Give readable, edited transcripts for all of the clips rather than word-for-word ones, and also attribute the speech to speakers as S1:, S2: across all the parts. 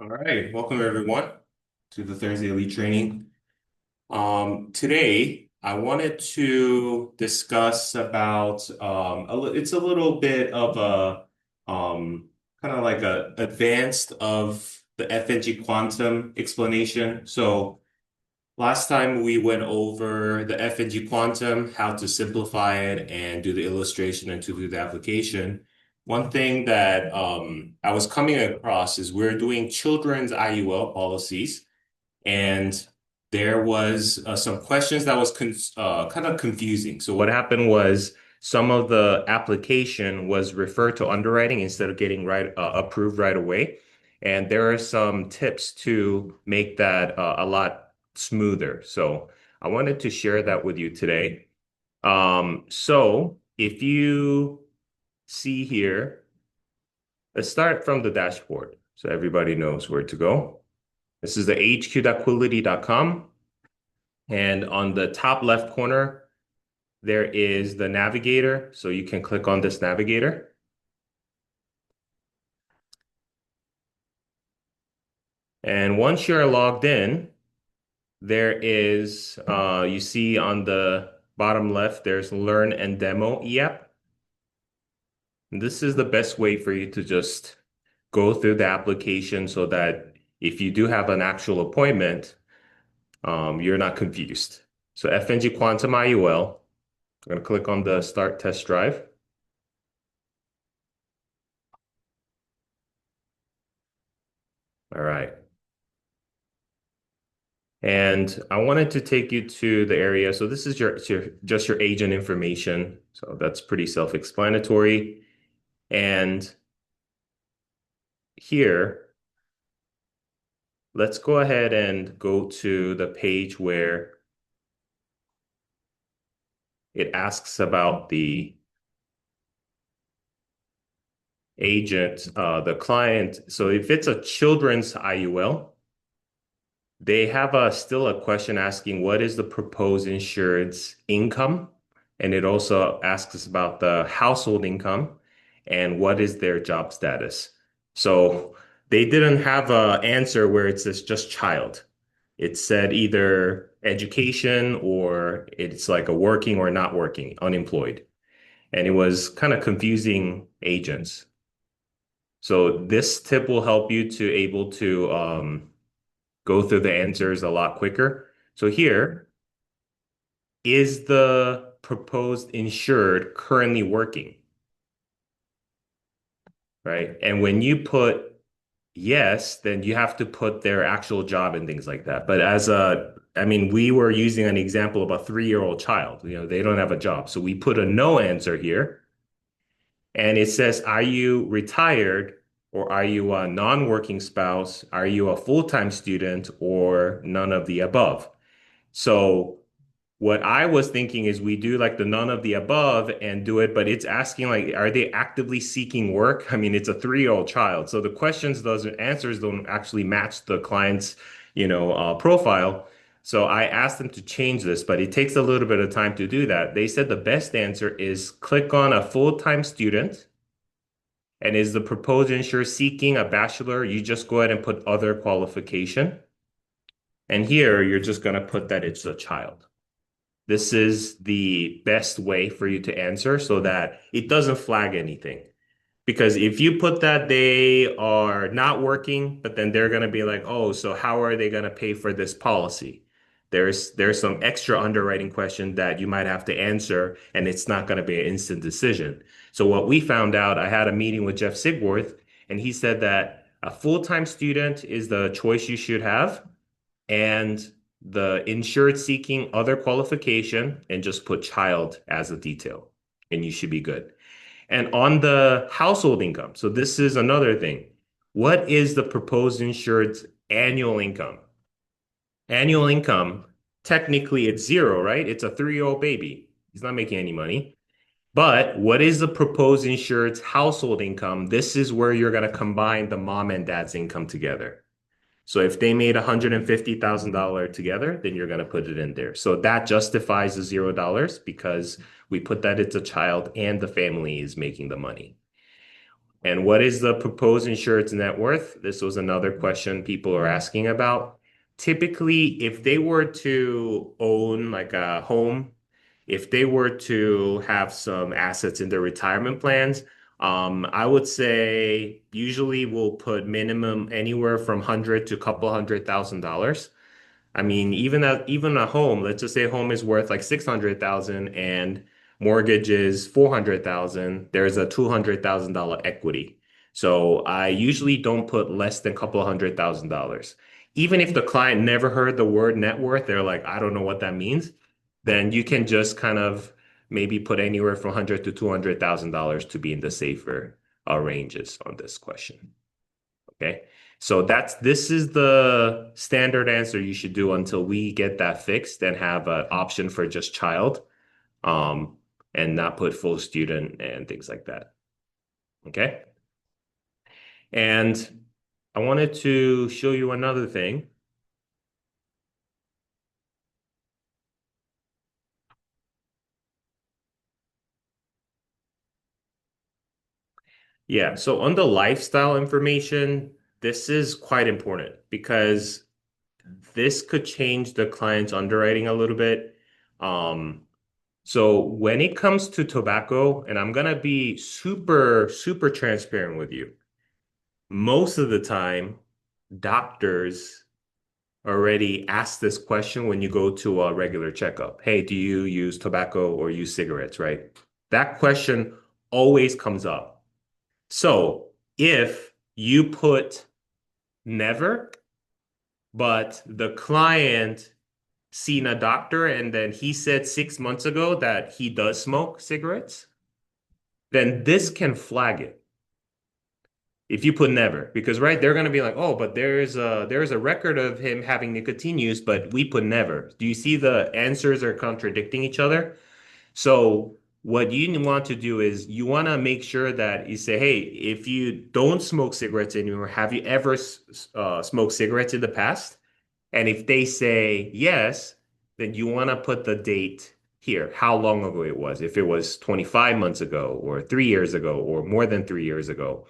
S1: All right, welcome everyone to the Thursday Elite Training. Today I wanted to discuss about it's a little bit of a kind of like a advanced of the FNG quantum explanation. So last time we went over the FNG quantum, how to simplify it and do the illustration and to do the application. One thing that I was coming across is we're doing children's IUL policies, and there was some questions that was kind of confusing. So what happened was some of the application was referred to underwriting instead of getting approved right away. And there are some tips to make that a lot smoother. So I wanted to share that with you today. So if you see here, let's start from the dashboard so everybody knows where to go. This is the hq.quility.com. And on the top left corner, there is the navigator. So you can click on this navigator. And once you're logged in, there is, you see on the bottom left, there's Learn and Demo eApp. And this is the best way for you to just go through the application so that if you do have an actual appointment, you're not confused. So FNG Quantum IUL, I'm going to click on the Start Test Drive. All right. And I wanted to take you to the area. So this is just your agent information. So that's pretty self-explanatory. And here, let's go ahead and go to the page where it asks about the agent, the client. So if it's a children's IUL, they have still a question asking what is the proposed insured's income? And it also asks about the household income and what is their job status. So they didn't have an answer where it says just child. It said either education or it's like a working or not working, unemployed. And it was kind of confusing agents. So this tip will help you to able to go through the answers a lot quicker. So here, is the proposed insured currently working? Right? And when you put yes, then you have to put their actual job and things like that. But I mean, we were using an example of a 3-year-old child. They don't have a job. So we put a no answer here. And it says, are you retired or are you a non-working spouse? Are you a full-time student or none of the above? So what I was thinking is we do like the none of the above and do it, but it's asking like, are they actively seeking work? I mean, it's a 3-year-old child. So the answers don't actually match the client's, profile. So I asked them to change this, but it takes a little bit of time to do that. They said the best answer is click on a full-time student. And is the proposed insurer seeking a bachelor? You just go ahead and put other qualification. And here you're just going to put that it's a child. This is the best way for you to answer so that it doesn't flag anything. Because if you put that they are not working, but then they're going to be like, oh, so how are they going to pay for this policy? There's some extra underwriting question that you might have to answer, and it's not going to be an instant decision. So what we found out, I had a meeting with Jeff Sigworth, and he said that a full-time student is the choice you should have, and the insured seeking other qualification, and just put child as a detail, and you should be good. And on the household income, so this is another thing. What is the proposed insured's annual income? Annual income, technically it's zero, right? It's a 3-year-old baby. He's not making any money. But what is the proposed insured's household income? This is where you're going to combine the mom and dad's income together. So if they made $150,000 together, then you're going to put it in there. So that justifies the $0 because we put that it's a child and the family is making the money. And what is the proposed insured's net worth? This was another question people are asking about. Typically, if they were to own like a home, if they were to have some assets in their retirement plans, I would say usually we'll put minimum anywhere from 100 to a couple $100,000. I mean, even a home, let's just say a home is worth like 600,000 and mortgage is 400,000, there's a $200,000 equity. So I usually don't put less than a couple $100,000. Even if the client never heard the word net worth, they're like, I don't know what that means, then you can just kind of maybe put anywhere from 100 to $200,000 to be in the safer ranges on this question. Okay. So this is the standard answer you should do until we get that fixed and have an option for just child, um, and not put full student and things like that. Okay. And I wanted to show you another thing. Yeah. So on the lifestyle information, this is quite important because this could change the client's underwriting a little bit. Um, So when it comes to tobacco, and I'm gonna be super, super transparent with you, most of the time, doctors already ask this question when you go to a regular checkup. Hey, do you use tobacco or use cigarettes, right? That question always comes up. So if you put never, but the client seen a doctor and then he said 6 months ago that he does smoke cigarettes, then this can flag it if you put never, because right, they're going to be like, oh, but there's a record of him having nicotine use, but we put never. Do you see the answers are contradicting each other? So what you want to do is you want to make sure that you say, hey, if you don't smoke cigarettes anymore, have you ever smoked cigarettes in the past? And if they say yes, then you want to put the date here, how long ago it was, if it was 25 months ago or 3 years ago or more than 3 years ago.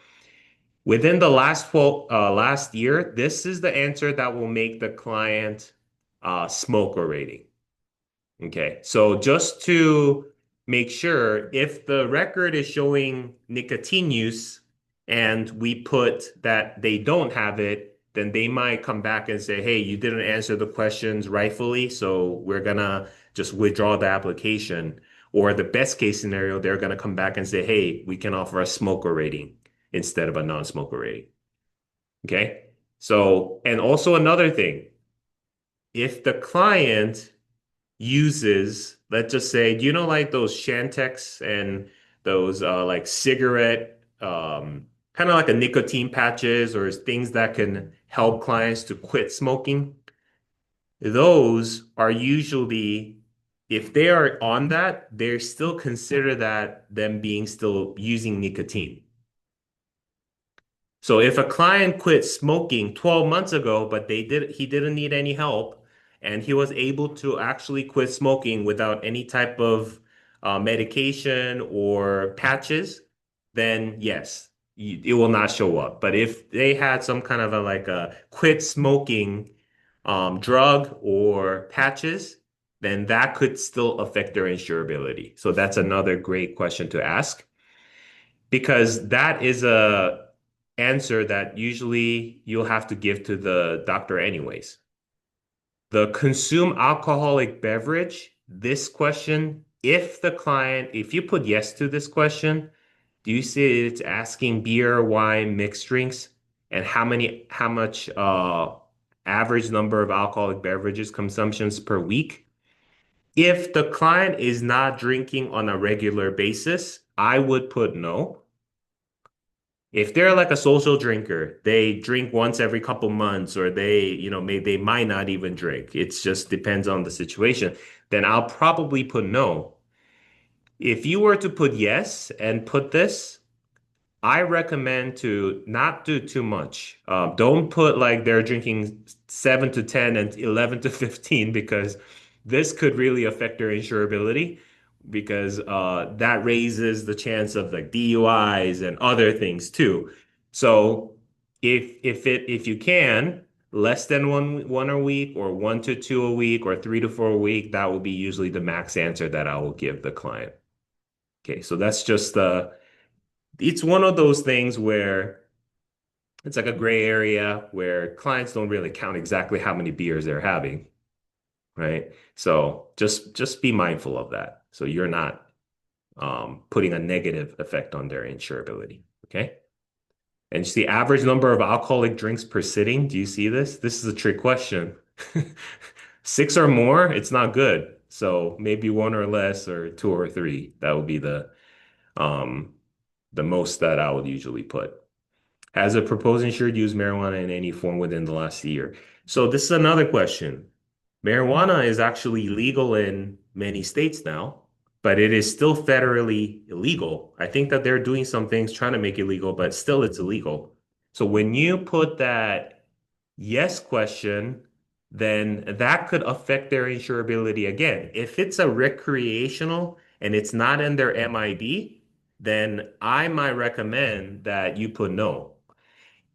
S1: Within the last year, this is the answer that will make the client smoker rating. Okay, so just to make sure, if the record is showing nicotine use and we put that they don't have it, then they might come back and say, hey, you didn't answer the questions rightfully, so we're gonna just withdraw the application. Or the best case scenario, they're gonna come back and say, hey, we can offer a smoker rating instead of a non-smoker rating. Okay, so, and also another thing, if the client uses, let's just say, do you know like those Shantex and those like cigarette, kind of like a nicotine patches or things that can help clients to quit smoking? Those are usually, if they are on that, they still consider that them being still using nicotine. So if a client quit smoking 12 months ago, but he didn't need any help, and he was able to actually quit smoking without any type of medication or patches, then yes, it will not show up. But if they had some kind of a like a quit smoking drug or patches, then that could still affect their insurability. So that's another great question to ask because that is a answer that usually you'll have to give to the doctor anyways. The consume alcoholic beverage, this question, if you put yes to this question, do you see it's asking beer, wine, mixed drinks, and how much average number of alcoholic beverages consumptions per week? If the client is not drinking on a regular basis, I would put no. If they're like a social drinker, they drink once every couple months, or they might not even drink. It just depends on the situation. Then I'll probably put no. If you were to put yes and put this, I recommend to not do too much. Don't put like they're drinking 7 to 10 and 11 to 15 because this could really affect their insurability. because that raises the chance of like DUIs and other things too. So if you can less than one a week or 1 to 2 a week or 3 to 4 a week, that will be usually the max answer that I will give the client. Okay, so that's just it's one of those things where it's like a gray area where clients don't really count exactly how many beers they're having, right? So just be mindful of that. So you're not putting a negative effect on their insurability. Okay. And it's the average number of alcoholic drinks per sitting. Do you see this? This is a trick question. Six or more, it's not good. So maybe one or less, or two or three. That would be um the most that I would usually put. Has a proposed insured used marijuana in any form within the last year? So this is another question. Marijuana is actually legal in many states now, but it is still federally illegal. I think that they're doing some things trying to make it legal, but still it's illegal. So when you put that yes question, then that could affect their insurability again. If it's a recreational and it's not in their MIB, then I might recommend that you put no.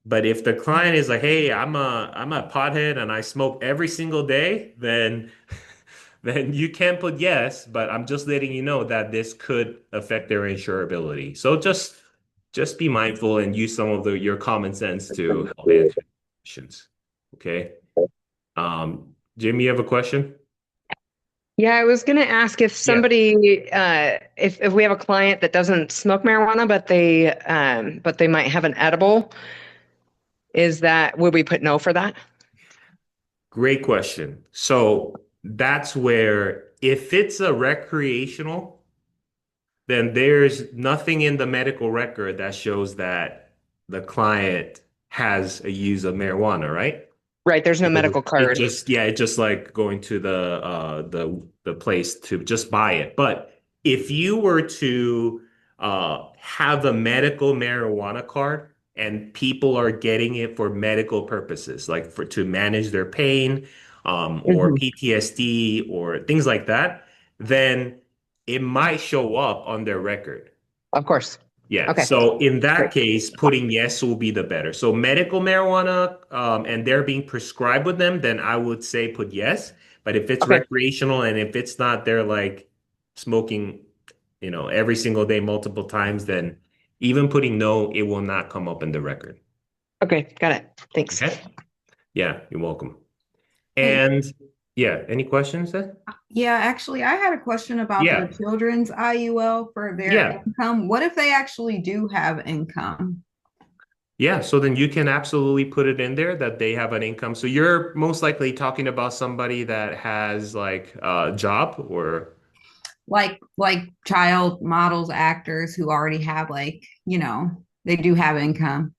S1: But if the client is like, "Hey, I'm a pothead and I smoke every single day," then then you can put yes, but I'm just letting you know that this could affect their insurability. So just be mindful and use some of your common sense to help answer questions. Okay. Jim, you have a question?
S2: Yeah, I was going to ask if
S1: Yeah.
S2: somebody, if we have a client that doesn't smoke marijuana, but they might have an edible, would we put no for that?
S1: Great question. So that's where if it's a recreational, then there's nothing in the medical record that shows that the client has a use of marijuana, right?
S2: Right, there's no
S1: Because
S2: medical
S1: it
S2: card.
S1: just yeah, it's just like going to the place to just buy it. But if you were to have a medical marijuana card and people are getting it for medical purposes, like for to manage their pain, or
S2: Hmm.
S1: PTSD or things like that, then it might show up on their record.
S2: Of course.
S1: Yeah.
S2: Okay,
S1: So in
S2: great.
S1: that case, putting yes will be the better. So medical marijuana, and they're being prescribed with them, then I would say put yes. But if it's
S2: Okay,
S1: recreational and if it's not, they're like smoking, every single day, multiple times, then even putting no, it will not come up in the record.
S2: okay, got it. Thanks.
S1: Okay. Yeah, you're welcome.
S3: Hey,
S1: And yeah, any questions then?
S3: yeah, actually, I had a question about the
S1: Yeah.
S3: children's IUL for their
S1: Yeah.
S3: income. What if they actually do have income?
S1: Yeah, so then you can absolutely put it in there that they have an income. So you're most likely talking about somebody that has like a job or
S3: Like child models, actors who already have they do have income.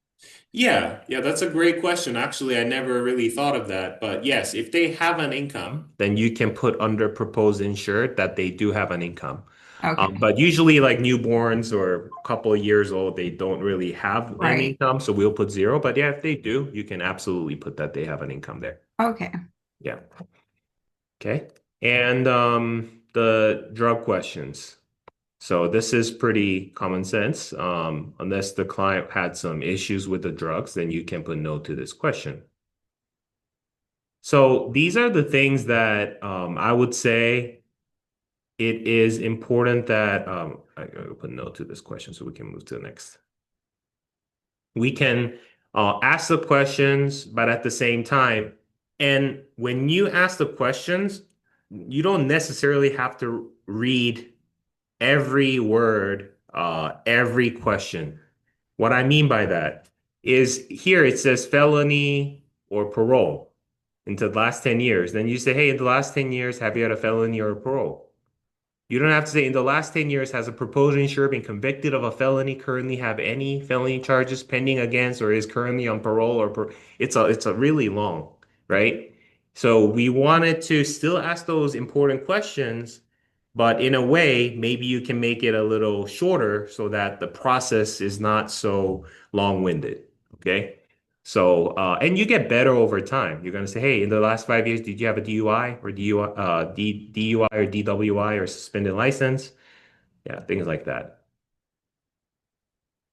S1: yeah, yeah, that's a great question. Actually, I never really thought of that. But yes, if they have an income, then you can put under proposed insured that they do have an income.
S3: Okay,
S1: But usually, like newborns or a couple of years old, they don't really have an
S3: right.
S1: income. So we'll put zero. But yeah, if they do, you can absolutely put that they have an income there.
S3: Okay.
S1: Yeah. Okay. And the drug questions. So this is pretty common sense. Unless the client had some issues with the drugs, then you can put no to this question. So these are the things that I would say it is important that I'll put no to this question so we can move to the next. We can ask the questions, but at the same time, and when you ask the questions, you don't necessarily have to read every word, every question. What I mean by that is here it says felony or parole into the last 10 years. Then you say, hey, in the last 10 years, have you had a felony or a parole? You don't have to say in the last 10 years has a proposed insurer been convicted of a felony, currently have any felony charges pending against, or is currently on parole it's a really long, right? So we wanted to still ask those important questions, but in a way, maybe you can make it a little shorter so that the process is not so long-winded. Okay. So, and you get better over time. You're going to say, hey, in the last 5 years, did you have a DUI or DUI or DWI or suspended license? Yeah, things like that.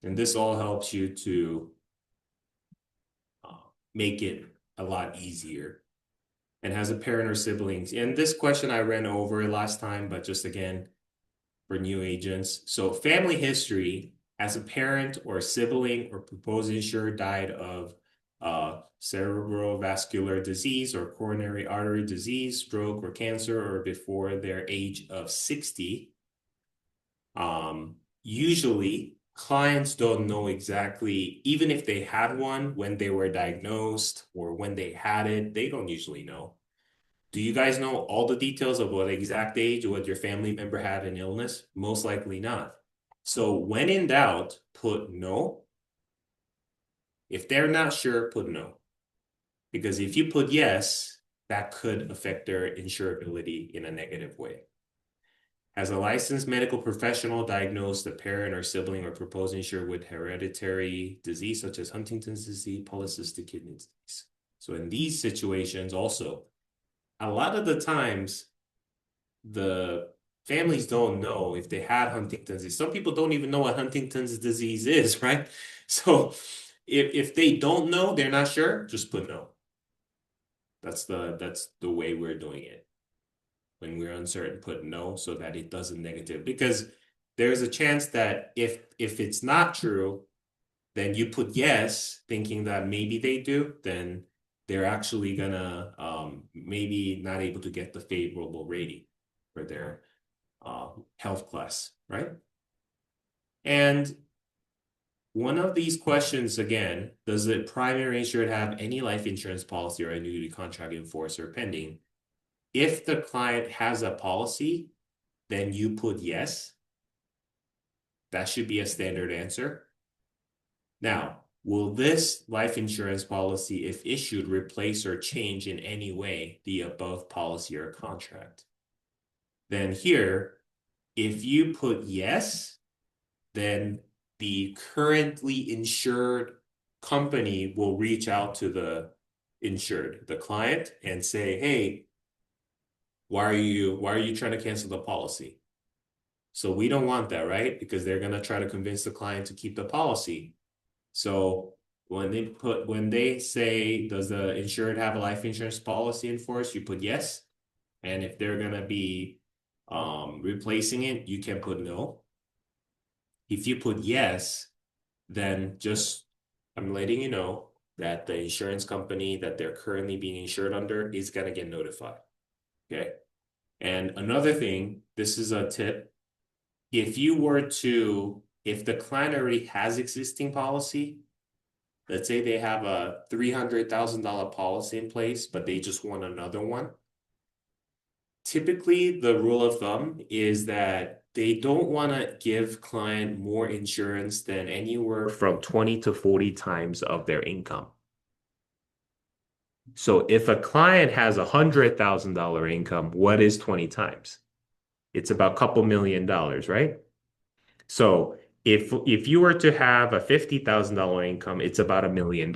S1: And this all helps you to uh, make it a lot easier. And has a parent or siblings. And this question I ran over last time, but just again for new agents. So family history, as a parent or sibling or proposed insured died of cerebrovascular disease or coronary artery disease, stroke or cancer, or before their age of 60. Usually clients don't know exactly, even if they had one when they were diagnosed or when they had it, they don't usually know. Do you guys know all the details of what exact age or what your family member had an illness? Most likely not. So when in doubt, put no. If they're not sure, put no. Because if you put yes, that could affect their insurability in a negative way. As a licensed medical professional diagnosed a parent or sibling or proposed insured with hereditary disease such as Huntington's disease, polycystic kidney disease. So in these situations also, a lot of the times the families don't know if they had Huntington's disease. Some people don't even know what Huntington's disease is, right? So if they don't know, they're not sure, just put no. That's the way we're doing it. When we're uncertain, put no so that it doesn't negative. Because there's a chance that if it's not true, then you put yes, thinking that maybe they do, then they're actually gonna maybe not able to get the favorable rating for their health class, right? And one of these questions again, does the primary insured have any life insurance policy or annuity contract in force or pending? If the client has a policy, then you put yes. That should be a standard answer. Now, will this life insurance policy, if issued, replace or change in any way the above policy or contract? Then here, if you put yes, then the currently insured company will reach out to the insured, the client, and say, hey, why are you trying to cancel the policy? So we don't want that, right? Because they're gonna try to convince the client to keep the policy. So when they say, does the insured have a life insurance policy in force, you put yes. And if they're gonna be replacing it, you can put no. If you put yes, then just I'm letting you know that the insurance company that they're currently being insured under is gonna get notified. Okay. And another thing, this is a tip. If the client already has existing policy, let's say they have a $300,000 policy in place, but they just want another one. Typically, the rule of thumb is that they don't want to give client more insurance than anywhere from 20 to 40 times of their income. So if a client has $100,000 income, what is 20 times? It's about a couple $1 million, right? So if you were to have a $50,000 income, it's about $1 million.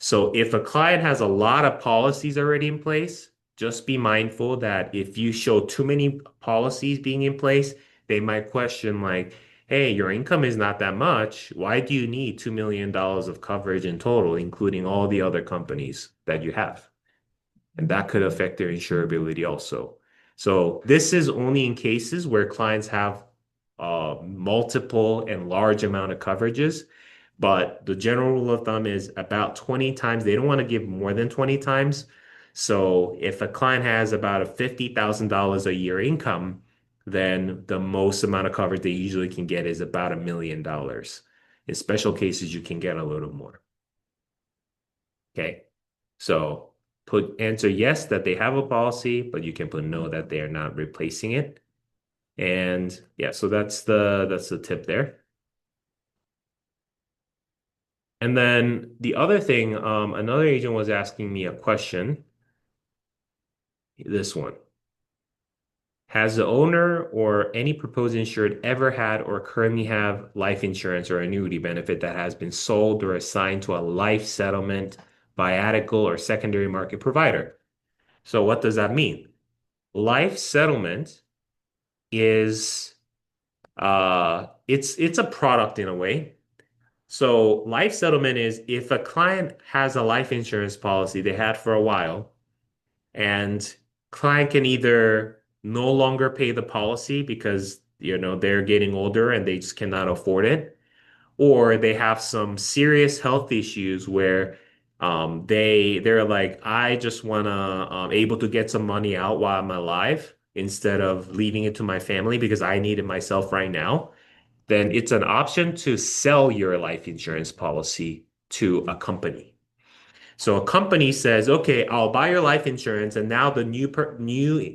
S1: So if a client has a lot of policies already in place, just be mindful that if you show too many policies being in place, they might question like, hey, your income is not that much. Why do you need $2 million of coverage in total, including all the other companies that you have? And that could affect their insurability also. So this is only in cases where clients have multiple and large amount of coverages. But the general rule of thumb is about 20 times. They don't want to give more than 20 times. So if a client has about a $50,000 a year income, then the most amount of coverage they usually can get is about $1 million. In special cases, you can get a little more. Okay. So answer yes that they have a policy, but you can put no that they are not replacing it. And yeah, so that's the tip there. And then the other thing, another agent was asking me a question. This one. Has the owner or any proposed insured ever had or currently have life insurance or annuity benefit that has been sold or assigned to a life settlement, viatical, or secondary market provider? So what does that mean? Life settlement is it's a product in a way. So life settlement is if a client has a life insurance policy they had for a while and client can either no longer pay the policy because they're getting older and they just cannot afford it, or they have some serious health issues where they're like, I just wanna able to get some money out while I'm alive instead of leaving it to my family because I need it myself right now. Then it's an option to sell your life insurance policy to a company. So a company says, okay, I'll buy your life insurance, and now the new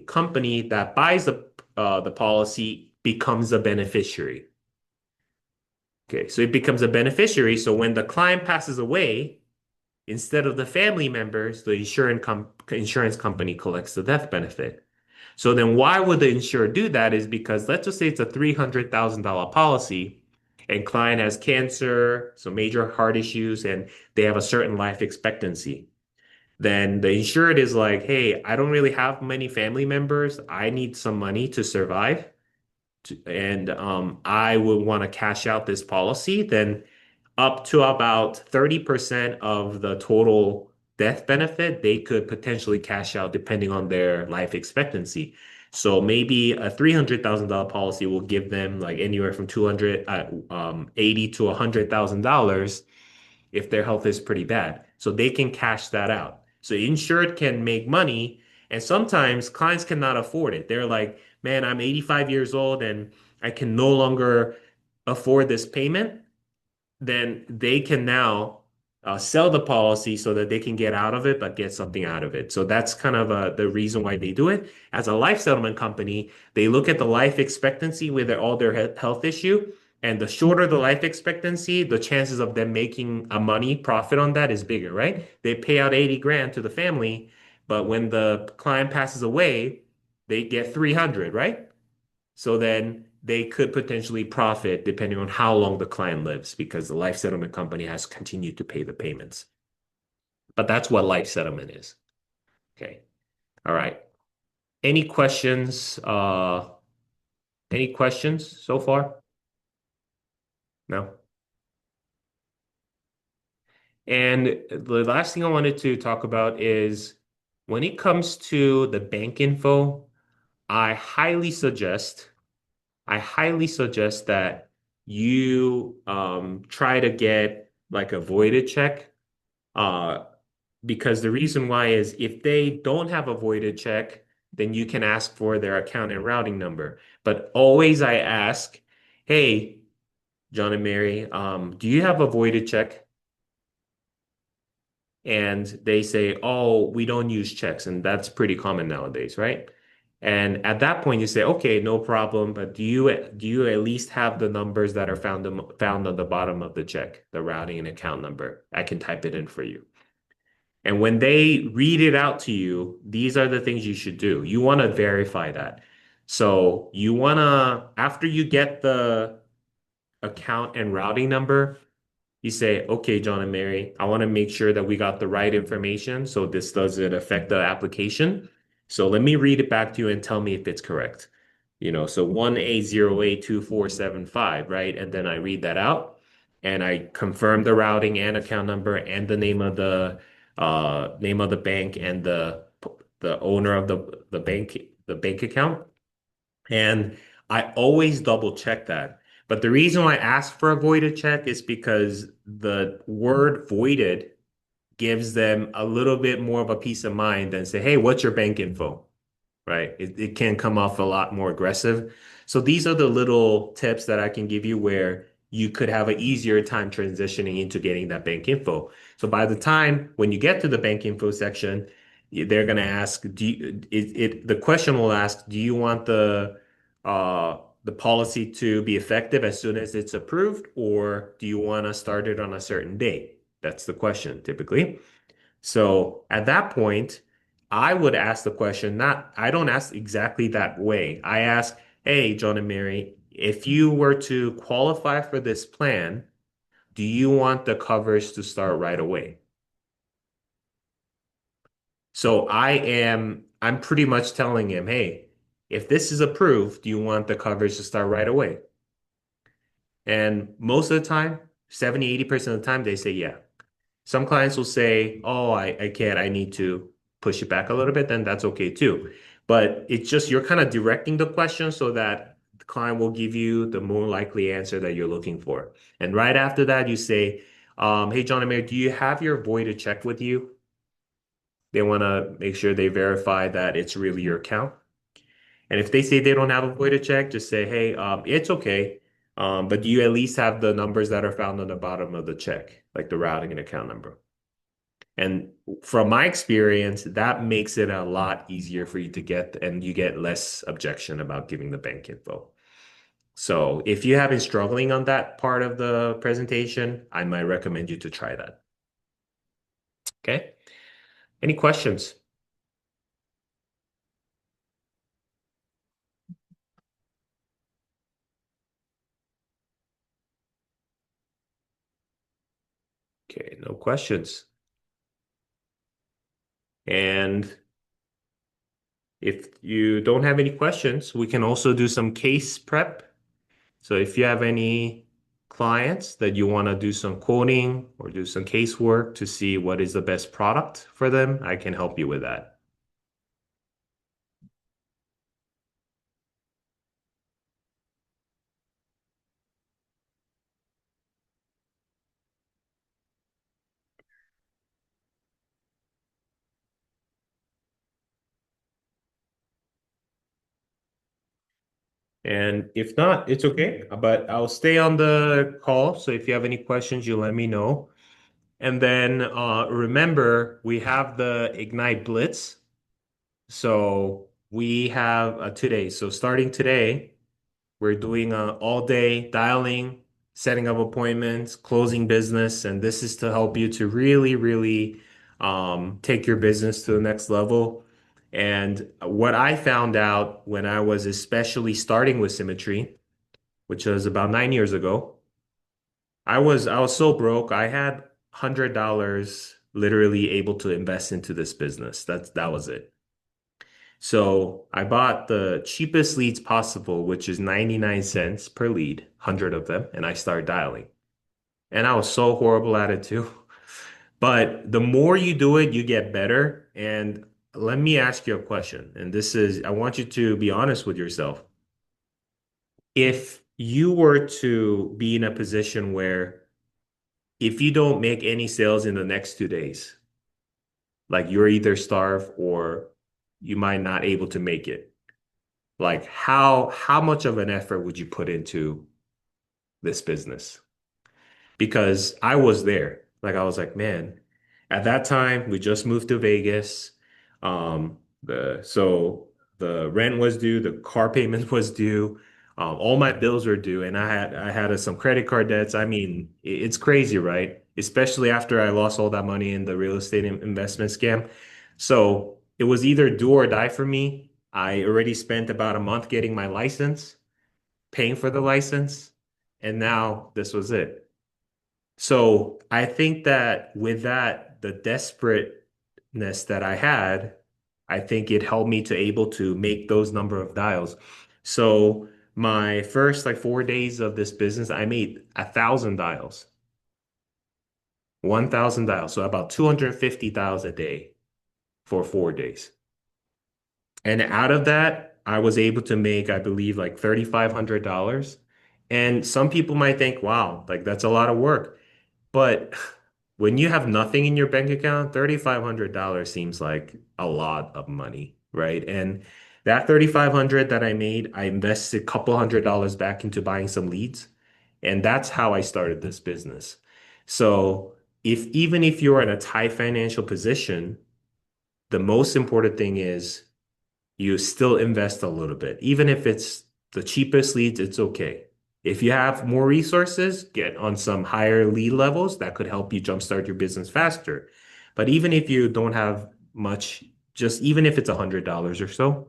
S1: company that buys the policy becomes a beneficiary. Okay, so it becomes a beneficiary. So when the client passes away, instead of the family members, the insurance company collects the death benefit. So then why would the insurer do that is because let's just say it's a $300,000 policy and client has cancer, some major heart issues, and they have a certain life expectancy. Then the insured is like, hey, I don't really have many family members. I need some money to survive. And I would want to cash out this policy. Then up to about 30% of the total death benefit, they could potentially cash out depending on their life expectancy. So maybe a $300,000 policy will give them like anywhere from 280 to $100,000 if their health is pretty bad. So they can cash that out. So insured can make money, and sometimes clients cannot afford it. They're like, man, I'm 85 years old and I can no longer afford this payment. Then they can now sell the policy so that they can get out of it, but get something out of it. So that's kind of the reason why they do it. As a life settlement company, they look at the life expectancy with all their health issue. And the shorter the life expectancy, the chances of them making a money profit on that is bigger, right? They pay out 80 grand to the family, but when the client passes away, they get 300, right? So then they could potentially profit depending on how long the client lives because the life settlement company has continued to pay the payments. But that's what life settlement is. Okay. All right. Any questions? Any questions so far? No. And the last thing I wanted to talk about is when it comes to the bank info, I highly suggest I highly suggest that you try to get like a voided check. Uh, because the reason why is if they don't have a voided check, then you can ask for their account and routing number. But always I ask, hey, John and Mary, do you have a voided check? And they say, oh, we don't use checks. And that's pretty common nowadays, right? And at that point, you say, okay, no problem. But do you at least have the numbers that are found on the bottom of the check, the routing and account number? I can type it in for you. And when they read it out to you, these are the things you should do. You want to verify that. So you want to, after you get the account and routing number, you say, okay, John and Mary, I want to make sure that we got the right information so this doesn't affect the application. So let me read it back to you and tell me if it's correct. So 180A2475, right? And then I read that out and I confirm the routing and account number and the name of the bank and the owner of the bank account. And I always double check that. But the reason why I ask for a voided check is because the word voided gives them a little bit more of a peace of mind than say, hey, what's your bank info? Right? It can come off a lot more aggressive. So these are the little tips that I can give you where you could have an easier time transitioning into getting that bank info. So by the time when you get to the bank info section, they're going to ask, the question will ask, do you want the policy to be effective as soon as it's approved, or do you want to start it on a certain date? That's the question typically. So at that point, I would ask the question, not, I don't ask exactly that way. I ask, hey, John and Mary, if you were to qualify for this plan, do you want the coverage to start right away? So I'm pretty much telling him, hey, if this is approved, do you want the coverage to start right away? And most of the time, 70, 80% of the time, they say, yeah. Some clients will say, oh, I can't, I need to push it back a little bit, then that's okay too. But it's just you're kind of directing the question so that the client will give you the more likely answer that you're looking for. And right after that, you say, hey, John and Mary, do you have your voided check with you? They want to make sure they verify that it's really your account. And if they say they don't have a voided check, just say, hey, it's okay. But do you at least have the numbers that are found on the bottom of the check, like the routing and account number? And from my experience, that makes it a lot easier for you to get, and you get less objection about giving the bank info. So if you have been struggling on that part of the presentation, I might recommend you to try that. Okay. Any questions? Okay, no questions. And if you don't have any questions, we can also do some case prep. So if you have any clients that you want to do some quoting or do some casework to see what is the best product for them, I can help you with that. And if not, it's okay, but I'll stay on the call. So if you have any questions, you let me know. And then remember, we have the Ignite Blitz. So we have today. So starting today, we're doing all day dialing, setting up appointments, closing business, and this is to help you to really, really take your business to the next level. And what I found out when I was especially starting with Symmetry, which was about 9 years ago, I was so broke. I had $100 literally able to invest into this business. That was it. So I bought the cheapest leads possible, which is 99 cents per lead, 100 of them, and I started dialing. And I was so horrible at it too. But the more you do it, you get better. And let me ask you a question. And this is, I want you to be honest with yourself. If you were to be in a position where if you don't make any sales in the next 2 days, like you're either starved or you might not able to make it. Like how much of an effort would you put into this business? Because I was there. Like I was like, man, at that time we just moved to Vegas. So the rent was due, the car payment was due, all my bills were due, and I had some credit card debts. I mean, it's crazy, right? Especially after I lost all that money in the real estate investment scam. So it was either do or die for me. I already spent about a month getting my license, paying for the license, and now this was it. So I think that with that, the desperateness that I had, I think it helped me to able to make those number of dials. So my first like 4 days of this business, I made 1,000 dials, 1,000 dials. So about 250 dials a day for 4 days. And out of that, I was able to make, I believe, like $3,500. And some people might think, wow, like that's a lot of work. But when you have nothing in your bank account, $3,500 seems like a lot of money, right? And that 3,500 that I made, I invested a couple $100 back into buying some leads. And that's how I started this business. So if even if you're in a tight financial position, the most important thing is you still invest a little bit. Even if it's the cheapest leads, it's okay. If you have more resources, get on some higher lead levels that could help you jumpstart your business faster. But even if you don't have much just even if it's $100 or so,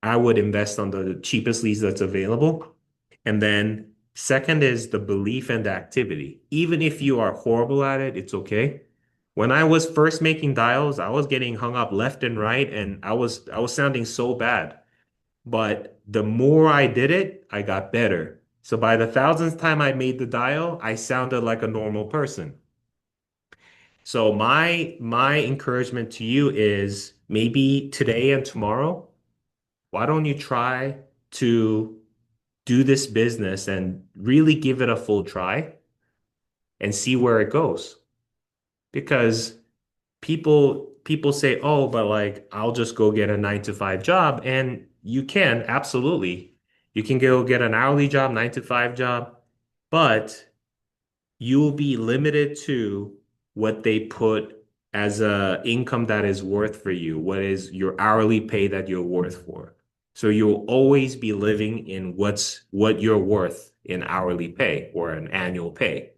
S1: I would invest on the cheapest leads that's available. And then second is the belief and the activity. Even if you are horrible at it, it's okay. When I was first making dials, I was getting hung up left and right, and I was sounding so bad. But the more I did it, I got better. So by the thousandth time I made the dial, I sounded like a normal person. So my encouragement to you is maybe today and tomorrow, why don't you try to do this business and really give it a full try and see where it goes? Because people say, "Oh, but like I'll just go get a 9 to 5 job." And you can, absolutely. You can go get an hourly job, 9 to 5 job, but you'll be limited to what they put as a income that is worth for you, what is your hourly pay that you're worth for. So you'll always be living in what you're worth in hourly pay or an annual pay.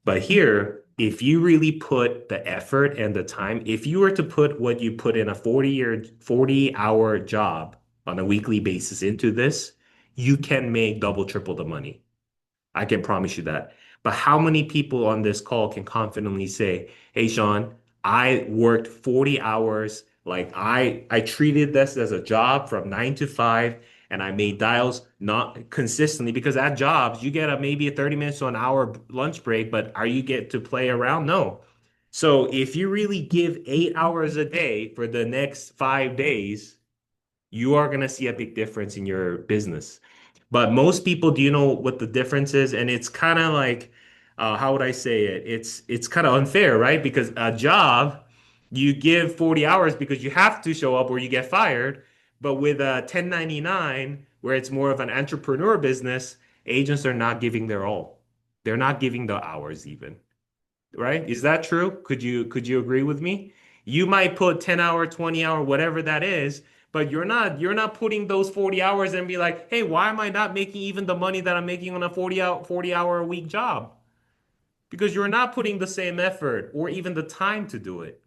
S1: But here, if you really put the effort and the time, if you were to put what you put in a 40-hour job on a weekly basis into this, you can make double, triple the money. I can promise you that. But how many people on this call can confidently say, "Hey, Sean, I worked 40 hours. Like I treated this as a job from 9 to 5, and I made dials not consistently because at jobs you get a maybe a 30 minutes to an hour lunch break, but are you get to play around? No. So if you really give 8 hours a day for the next 5 days, you are going to see a big difference in your business. But most people, do you know what the difference is? And it's kind of like, how would I say it? It's kind of unfair, right? Because a job, you give 40 hours because you have to show up or you get fired. But with a 1099, where it's more of an entrepreneur business, agents are not giving their all. They're not giving the hours even, right? Is that true? Could you agree with me? You might put 10 hour, 20 hour, whatever that is, but you're not putting those 40 hours and be like, "Hey, why am I not making even the money that I'm making on a 40 hour a week job?" Because you're not putting the same effort or even the time to do it.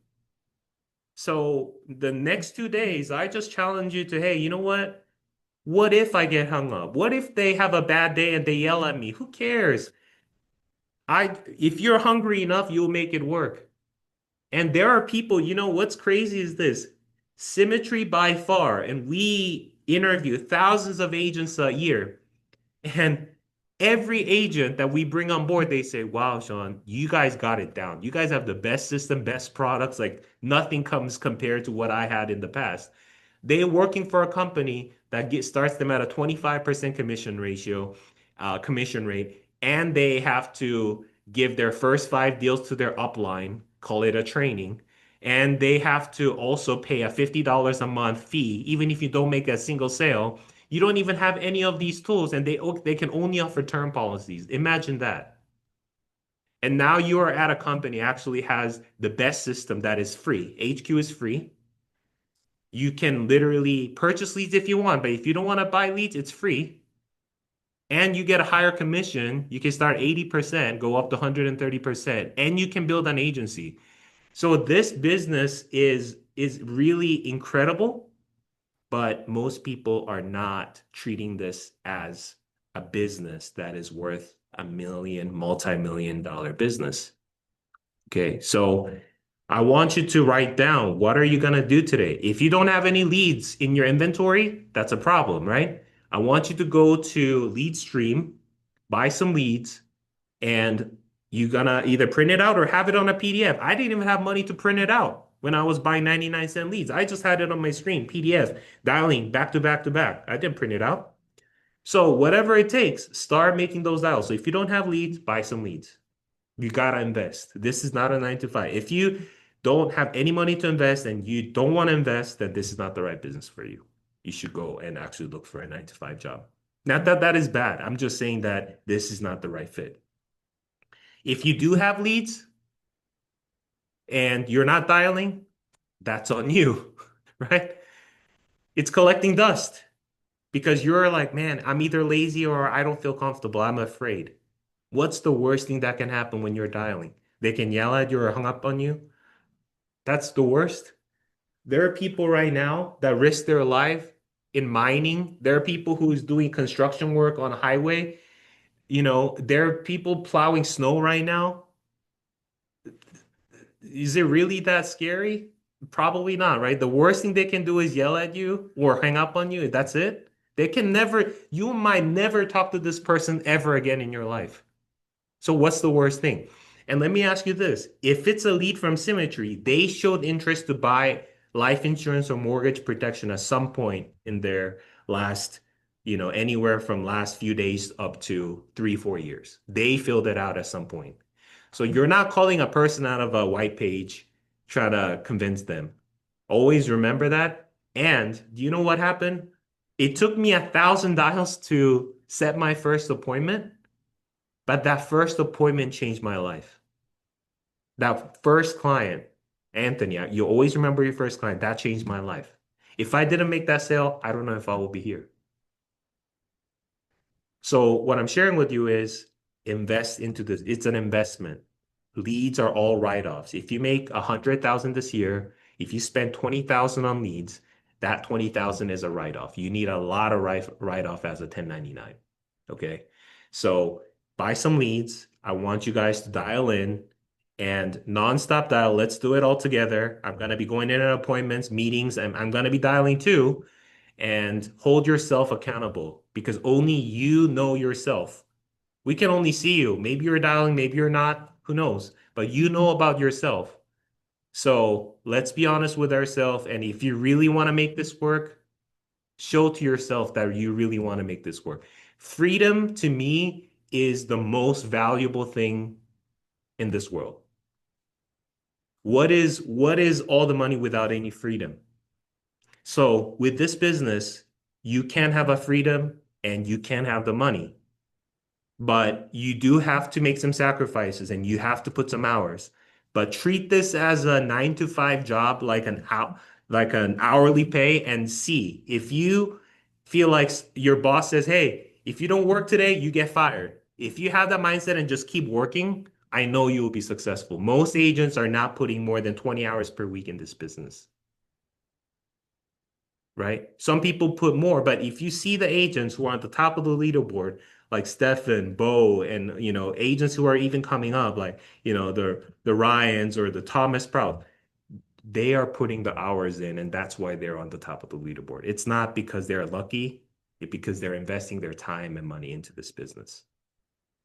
S1: So the next 2 days, I just challenge you to, hey, you know what? What if I get hung up? What if they have a bad day and they yell at me? Who cares? If you're hungry enough, you'll make it work. And there are people, what's crazy is this symmetry by far. And we interview thousands of agents a year. And every agent that we bring on board, they say, "Wow, Sean, you guys got it down. You guys have the best system, best products. Like nothing comes compared to what I had in the past." They're working for a company that starts them at a 25% commission rate, and they have to give their first 5 deals to their upline, call it a training, and they have to also pay a $50 a month fee, even if you don't make a single sale. You don't even have any of these tools, and they can only offer term policies. Imagine that. And now you are at a company actually has the best system that is free. HQ is free. You can literally purchase leads if you want, but if you don't want to buy leads, it's free. And you get a higher commission. You can start 80%, go up to 130%, and you can build an agency. So this business is really incredible, but most people are not treating this as a business that is worth a million, multi-million dollar business. Okay, so I want you to write down what are you going to do today? If you don't have any leads in your inventory, that's a problem, right? I want you to go to Lead Stream, buy some leads, and you're gonna either print it out or have it on a PDF. I didn't even have money to print it out when I was buying 99-cent leads. I just had it on my screen, PDF, dialing back to back to back. I didn't print it out. So whatever it takes, start making those dials. So if you don't have leads, buy some leads. You gotta invest. This is not a 9 to 5. If you don't have any money to invest and you don't want to invest, then this is not the right business for you. You should go and actually look for a 9 to 5 job. Not that that is bad. I'm just saying that this is not the right fit. If you do have leads and you're not dialing, that's on you, right? It's collecting dust because you're like, "Man, I'm either lazy or I don't feel comfortable. I'm afraid." What's the worst thing that can happen when you're dialing? They can yell at you or hung up on you. That's the worst. There are people right now that risk their life in mining. There are people who's doing construction work on a highway. There are people plowing snow right now. Is it really that scary? Probably not, right? The worst thing they can do is yell at you or hang up on you. That's it. You might never talk to this person ever again in your life. So what's the worst thing? And let me ask you this. If it's a lead from Symmetry, they showed interest to buy life insurance or mortgage protection at some point in their last, anywhere from last few days up to 3, 4 years. They filled it out at some point. So you're not calling a person out of a white page, trying to convince them. Always remember that. And do you know what happened? It took me 1,000 dials to set my first appointment. But that first appointment changed my life. That first client, Anthony, you always remember your first client. That changed my life. If I didn't make that sale, I don't know if I will be here. So what I'm sharing with you is invest into this. It's an investment. Leads are all write-offs. If you make 100,000 this year, if you spend 20,000 on leads, that 20,000 is a write-off. You need a lot of write-off as a 1099. Okay. So buy some leads. I want you guys to dial in and nonstop dial. Let's do it all together. I'm going to be going in on appointments, meetings, and I'm going to be dialing too. And hold yourself accountable because only you know yourself. We can only see you. Maybe you're dialing, maybe you're not. Who knows? But you know about yourself. So let's be honest with ourselves. And if you really want to make this work, show to yourself that you really want to make this work. Freedom to me is the most valuable thing in this world. What is all the money without any freedom? So with this business, you can have a freedom and you can have the money. But you do have to make some sacrifices and you have to put some hours. But treat this as a 9 to 5 job, like an hourly pay, and see if you feel like your boss says, "Hey, if you don't work today, you get fired." If you have that mindset and just keep working, I know you will be successful. Most agents are not putting more than 20 hours per week in this business, right? Some people put more, but if you see the agents who are at the top of the leaderboard, like Stefan, Bo, and agents who are even coming up, like the Ryans or the Thomas Proud, they are putting the hours in, and that's why they're on the top of the leaderboard. It's not because they're lucky, it's because they're investing their time and money into this business.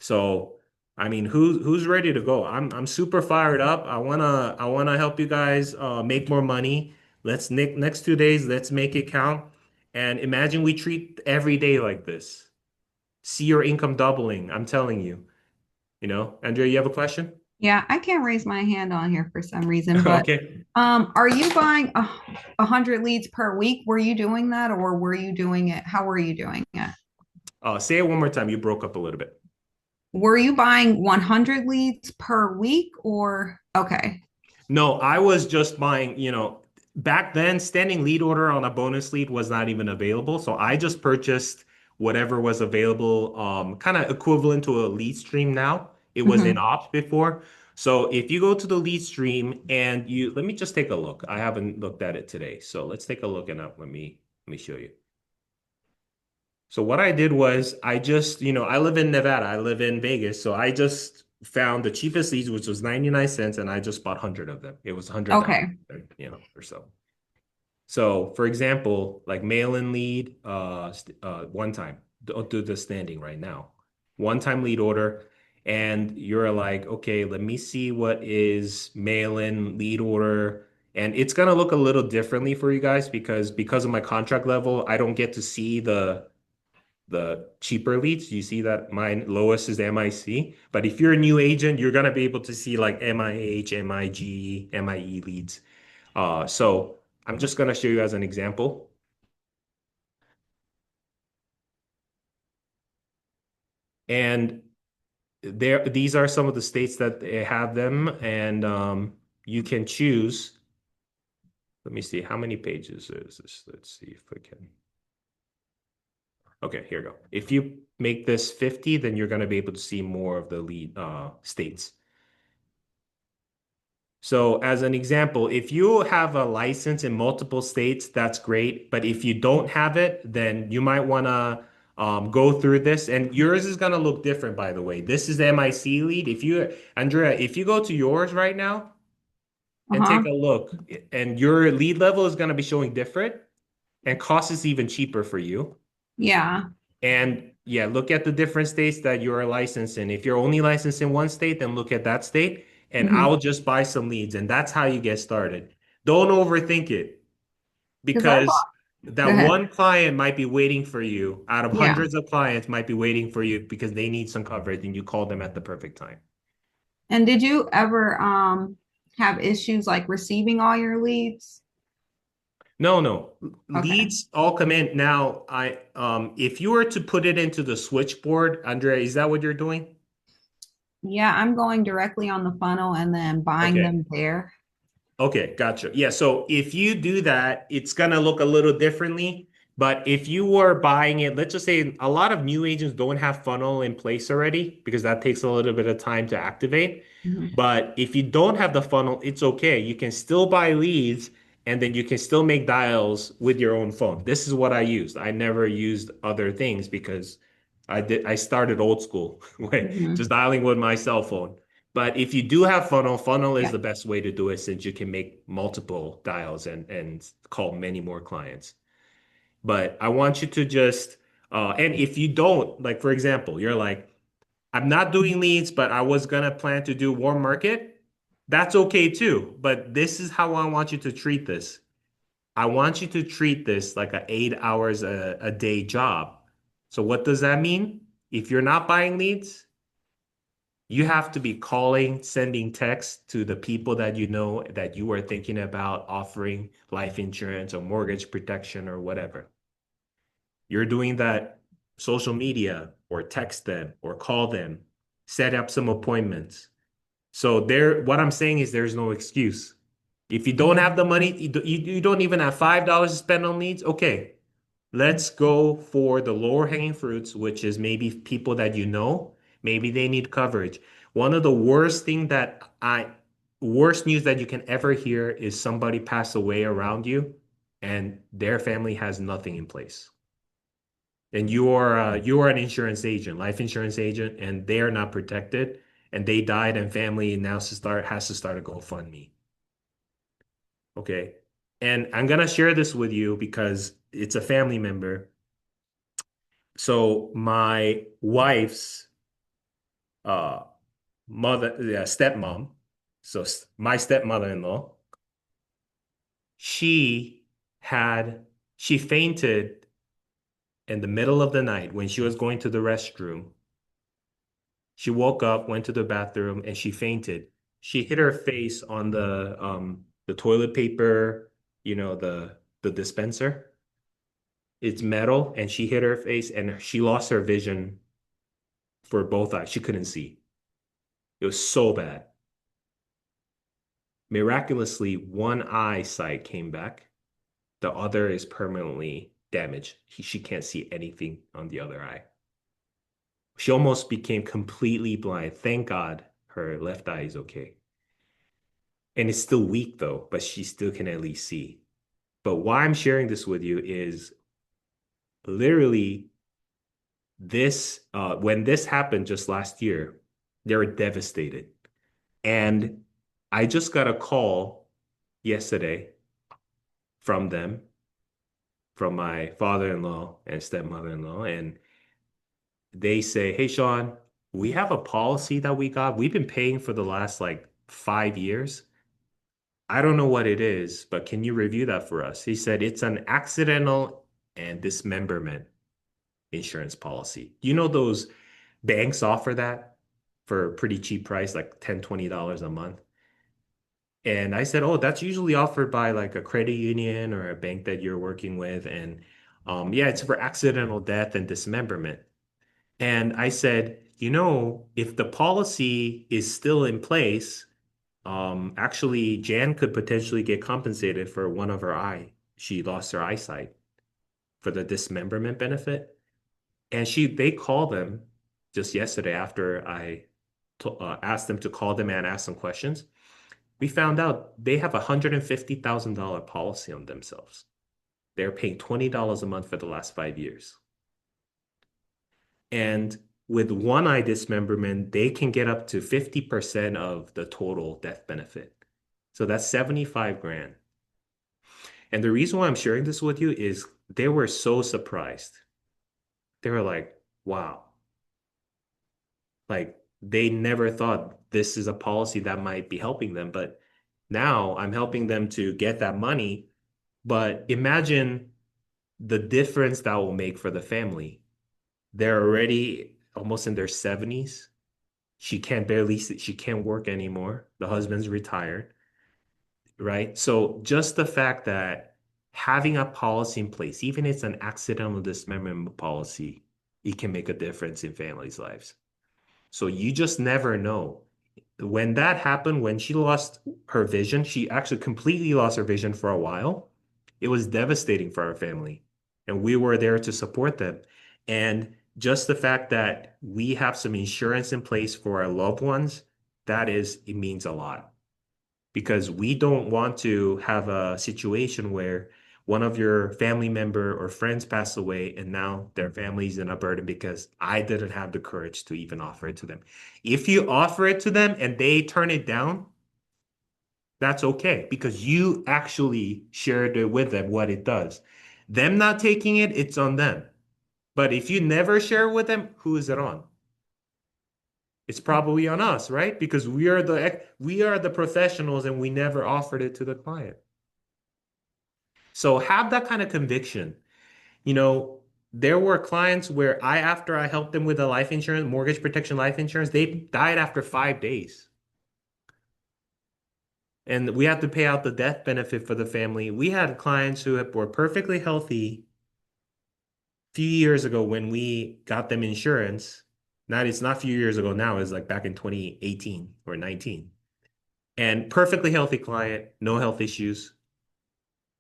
S1: So, I mean, who's ready to go? I'm super fired up. I wanna help you guys make more money. Let's next 2 days, let's make it count. And imagine we treat every day like this. See your income doubling. I'm telling you. Andrea, you have a question?
S3: Yeah, I can't raise my hand on here for some reason, but
S1: Okay.
S3: are you buying 100 leads per week? Were you doing that, or were you doing it? How were you doing it?
S1: Say it one more time. You broke up a little bit.
S3: Were you buying 100 leads per week, or okay?
S1: No, I was just buying, back then, standing lead order on a bonus lead was not even available. So I just purchased whatever was available, kind of equivalent to a lead stream now. It was in
S3: Hmm.
S1: ops before. So if you go to the lead stream and let me just take a look. I haven't looked at it today. So let's take a look and let me show you. So what I did was I just, I live in Nevada, I live in Vegas, so I just found the cheapest leads, which was 99 cents, and I just bought 100 of them. It was $100,
S3: Okay.
S1: or so. So, for example, like mail-in lead, one time, don't do the standing right now. One-time lead order, and you're like, okay, let me see what is mail-in lead order. And it's gonna look a little differently for you guys because of my contract level, I don't get to see the cheaper leads. You see that my lowest is MIC. But if you're a new agent, you're gonna be able to see like MIH, MIG, MIE leads. So I'm just gonna show you as an example. And these are some of the states that they have them, and you can choose. Let me see, how many pages is this? Let's see if I can. Okay, here we go. If you make this 50, then you're going to be able to see more of the lead states. So, as an example, if you have a license in multiple states, that's great. But if you don't have it, then you might want to go through this. And yours is going to look different, by the way. This is the MIC lead. Andrea, if you go to yours right now and take
S3: Uh-huh.
S1: a look, and your lead level is going to be showing different, and cost is even cheaper for you.
S3: Yeah.
S1: And yeah, look at the different states that you're licensed in. If you're only licensed in one state, then look at that state, and
S3: Hmm.
S1: I'll just buy some leads. And that's how you get started. Don't overthink it
S3: Because I
S1: because
S3: bought. Go
S1: that
S3: ahead.
S1: one client might be waiting for you out of
S3: Yeah.
S1: hundreds of clients might be waiting for you because they need some coverage and you call them at the perfect time.
S3: And did you ever have issues like receiving all your leads?
S1: No, no.
S3: Okay.
S1: Leads all come in. Now, if you were to put it into the switchboard, Andrea, is that what you're doing?
S3: Yeah, I'm going directly on the funnel and then buying
S1: Okay.
S3: them there.
S1: Okay, gotcha. Yeah, so if you do that, it's gonna look a little differently. But if you were buying it, let's just say a lot of new agents don't have funnel in place already because that takes a little bit of time to activate.
S3: Mhm.
S1: But if you don't have the funnel, it's okay. You can still buy leads and then you can still make dials with your own phone. This is what I used. I never used other things because I started old school, just
S3: Mhm.
S1: dialing with my cell phone. But if you do have funnel, funnel is
S3: Yeah.
S1: the best way to do it since you can make multiple dials and call many more clients. But I want you to just and if you don't, like for example, you're like, I'm not doing leads, but I was gonna plan to do warm market. That's okay too. But this is how I want you to treat this. I want you to treat this like a 8 hours a day job. So what does that mean? If you're not buying leads, you have to be calling, sending texts to the people that you know that you are thinking about offering life insurance or mortgage protection or whatever. You're doing that social media or text them or call them, set up some appointments. So what I'm saying is there's no excuse. If you don't have the money, you don't even have $5 to spend on leads, okay, let's go for the lower hanging fruits, which is maybe people that you know, maybe they need coverage. One of the worst news that you can ever hear is somebody passed away around you and their family has nothing in place. And you are an insurance agent, life insurance agent, and they are not protected, and they died, and family now has to start a GoFundMe. Okay. And I'm gonna share this with you because it's a family member. So my wife's uh stepmom, so my stepmother-in-law, she had she fainted in the middle of the night when she was going to the restroom. She woke up, went to the bathroom, and she fainted. She hit her face on the toilet paper, the dispenser. It's metal, and she hit her face, and she lost her vision for both eyes. She couldn't see. It was so bad. Miraculously, one eyesight came back. The other is permanently damaged. She can't see anything on the other eye. She almost became completely blind. Thank God her left eye is okay. And it's still weak though, but she still can at least see. But why I'm sharing this with you is literally when this happened just last year, they were devastated. And I just got a call yesterday from them, from my father-in-law and stepmother-in-law, and they say, "Hey, Sean, we have a policy that we got. We've been paying for the last like 5 years. I don't know what it is, but can you review that for us?" He said it's an accidental and dismemberment insurance policy. You know those banks offer that for a pretty cheap price, like $10, $20 a month. And I said, "Oh, that's usually offered by like a credit union or a bank that you're working with." And yeah, it's for accidental death and dismemberment. And I said, if the policy is still in place, actually, Jan could potentially get compensated for one of her eye. She lost her eyesight for the dismemberment benefit. And they called them just yesterday after I asked them to call them and ask some questions. We found out they have a $150,000 policy on themselves. They're paying $20 a month for the last 5 years. And with one eye dismemberment, they can get up to 50% of the total death benefit. So that's 75 grand. And the reason why I'm sharing this with you is they were so surprised. They were like, wow, like they never thought this is a policy that might be helping them. But now I'm helping them to get that money. But imagine the difference that will make for the family. They're already almost in their 70s. She can't work anymore. The husband's retired, right? So just the fact that having a policy in place, even if it's an accidental dismemberment policy, it can make a difference in families' lives. So you just never know. When that happened, when she lost her vision, she actually completely lost her vision for a while. It was devastating for our family, and we were there to support them. And just the fact that we have some insurance in place for our loved ones, it means a lot because we don't want to have a situation where one of your family member or friends pass away and now their family's in a burden because I didn't have the courage to even offer it to them. If you offer it to them and they turn it down, that's okay because you actually shared it with them what it does. Them not taking it, it's on them. But if you never share with them, who is it on? It's probably on us, right? Because we are the professionals and we never offered it to the client. So have that kind of conviction. You know, there were clients where after I helped them with the life insurance, mortgage protection life insurance, they died after 5 days. And we had to pay out the death benefit for the family. We had clients who were perfectly healthy a few years ago when we got them insurance. Not, it's not a few years ago now, it's like back in 2018 or 19. And perfectly healthy client, no health issues,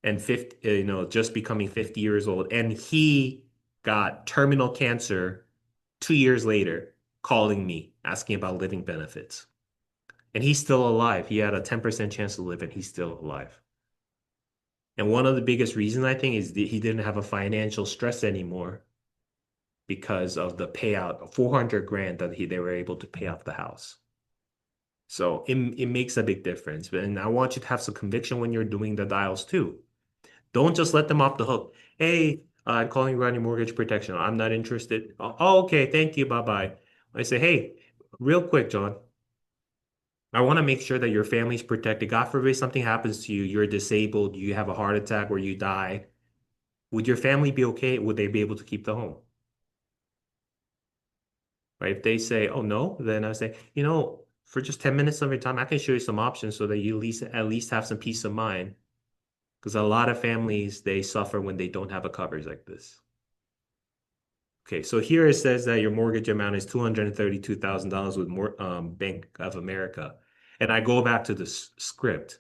S1: and 50, just becoming 50 years old. And he got terminal cancer 2 years later, calling me, asking about living benefits. And he's still alive. He had a 10% chance to live, and he's still alive. And one of the biggest reasons I think is that he didn't have a financial stress anymore because of the payout, 400 grand that they were able to pay off the house. So it makes a big difference. And I want you to have some conviction when you're doing the dials too. Don't just let them off the hook. Hey, I'm calling you about your mortgage protection. I'm not interested. Oh, okay. Thank you. Bye-bye. I say, hey, real quick, John, I want to make sure that your family's protected. God forbid something happens to you, you're disabled, you have a heart attack or you die. Would your family be okay? Would they be able to keep the home? Right? If they say, oh no, then I say, for just 10 minutes of your time, I can show you some options so that you at least have some peace of mind. Because a lot of families, they suffer when they don't have a coverage like this. Okay, so here it says that your mortgage amount is $232,000 with Bank of America. And I go back to the script.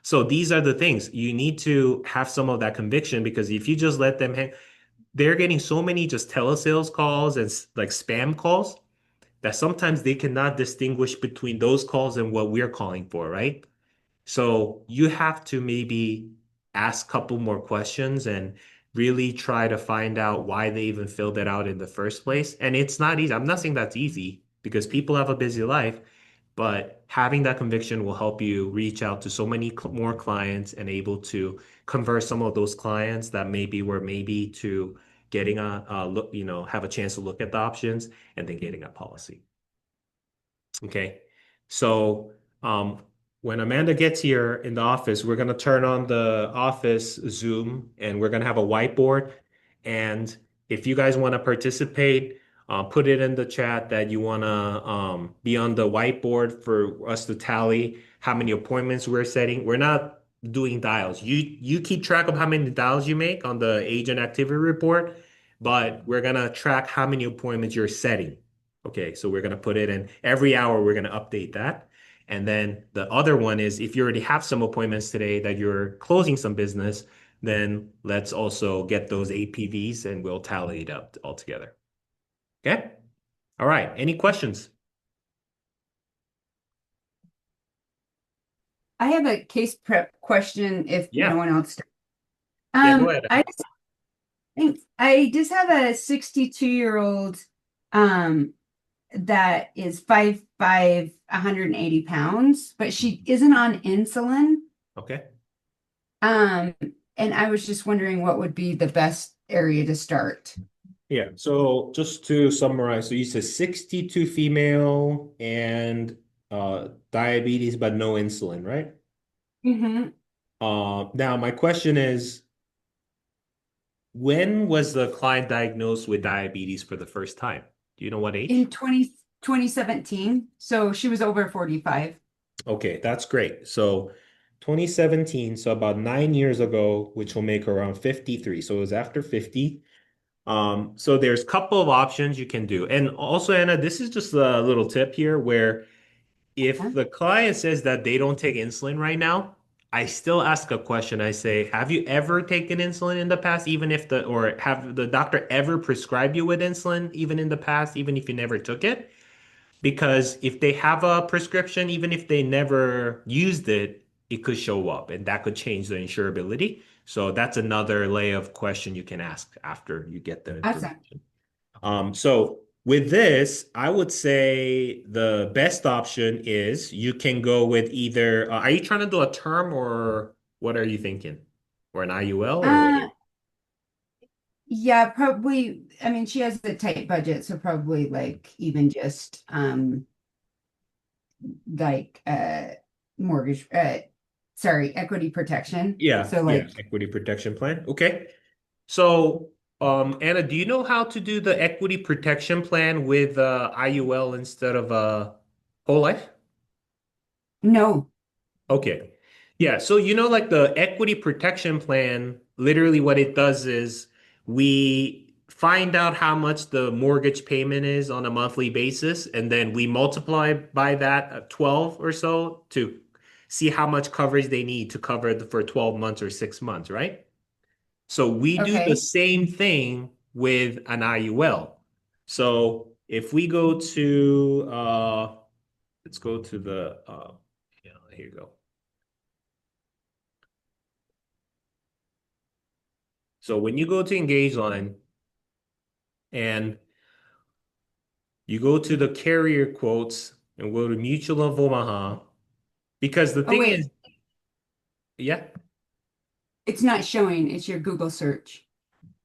S1: So these are the things you need to have some of that conviction because if you just let them hang, they're getting so many just telesales calls and like spam calls that sometimes they cannot distinguish between those calls and what we're calling for, right? So you have to maybe ask a couple more questions and really try to find out why they even filled it out in the first place. And it's not easy. I'm not saying that's easy because people have a busy life, but having that conviction will help you reach out to so many more clients and able to convert some of those clients that maybe to getting a look, have a chance to look at the options and then getting a policy. Okay. So when Amanda gets here in the office, we're going to turn on the office Zoom and we're going to have a whiteboard. And if you guys want to participate, put it in the chat that you want to be on the whiteboard for us to tally how many appointments we're setting. We're not doing dials. You keep track of how many dials you make on the agent activity report, but we're going to track how many appointments you're setting. Okay, so we're going to put it in every hour, we're going to update that. And then the other one is if you already have some appointments today that you're closing some business, then let's also get those APVs and we'll tally it up all together. Okay? All right. Any questions?
S3: I have a case prep question if no
S1: Yeah.
S3: one else does.
S1: Yeah, go ahead.
S3: I just have a 62-year-old um that is 5'5", 180 pounds, but she isn't on insulin.
S1: Okay.
S3: Um, and I was just wondering what would be the best area to start.
S1: Yeah. So just to summarize, so you said 62 female and diabetes, but no insulin, right?
S3: Hmm.
S1: Now my question is, when was the client diagnosed with diabetes for the first time? Do you know what age?
S3: In 2017, so she was over 45.
S1: Okay, that's great. So 2017, so about 9 years ago, which will make her around 53. So it was after 50. So there's a couple of options you can do. And also, Anna, this is just a little tip here where if
S3: Huh?
S1: the client says that they don't take insulin right now, I still ask a question. I say, have you ever taken insulin in the past, even if or have the doctor ever prescribed you with insulin, even in the past, even if you never took it? Because if they have a prescription, even if they never used it, it could show up and that could change the insurability. So that's another layer of question you can ask after you get the
S3: Awesome.
S1: information. So with this, I would say the best option is you can go with either, are you trying to do a term or what are you thinking? Or an IUL or what?
S3: Uh, yeah, probably. I mean, she has a tight budget, so probably like even just like mortgage sorry, equity protection.
S1: Yeah,
S3: So
S1: yeah,
S3: like
S1: equity protection plan. Okay. So, Anna, do you know how to do the equity protection plan with IUL instead of whole life?
S3: no.
S1: Okay. Yeah, so like the equity protection plan, literally what it does is we find out how much the mortgage payment is on a monthly basis, and then we multiply by that 12 or so to see how much coverage they need to cover for 12 months or 6 months, right? So we do the
S3: Okay.
S1: same thing with an IUL. So if we go to let's go to the yeah, here you go. So when you go to Engage Line and you go to the carrier quotes and go to Mutual of Omaha, because the
S3: Oh
S1: thing
S3: wait,
S1: is, yeah.
S3: it's not showing. It's your Google search.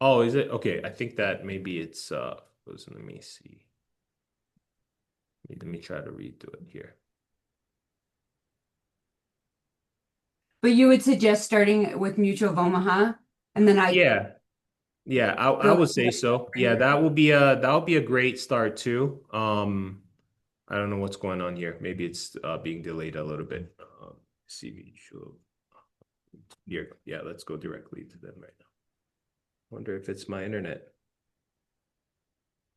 S1: Oh, is it? Okay, I think that maybe it's let me see. Let me try to redo it here.
S3: But you would suggest starting with Mutual of Omaha, and then I
S1: Yeah. Yeah, I
S3: go
S1: would
S3: to
S1: say so. Yeah, that would be a great start too. I don't know what's going on here. Maybe it's being delayed a little bit. CV show here. Yeah, let's go directly to them right now. Wonder if it's my internet.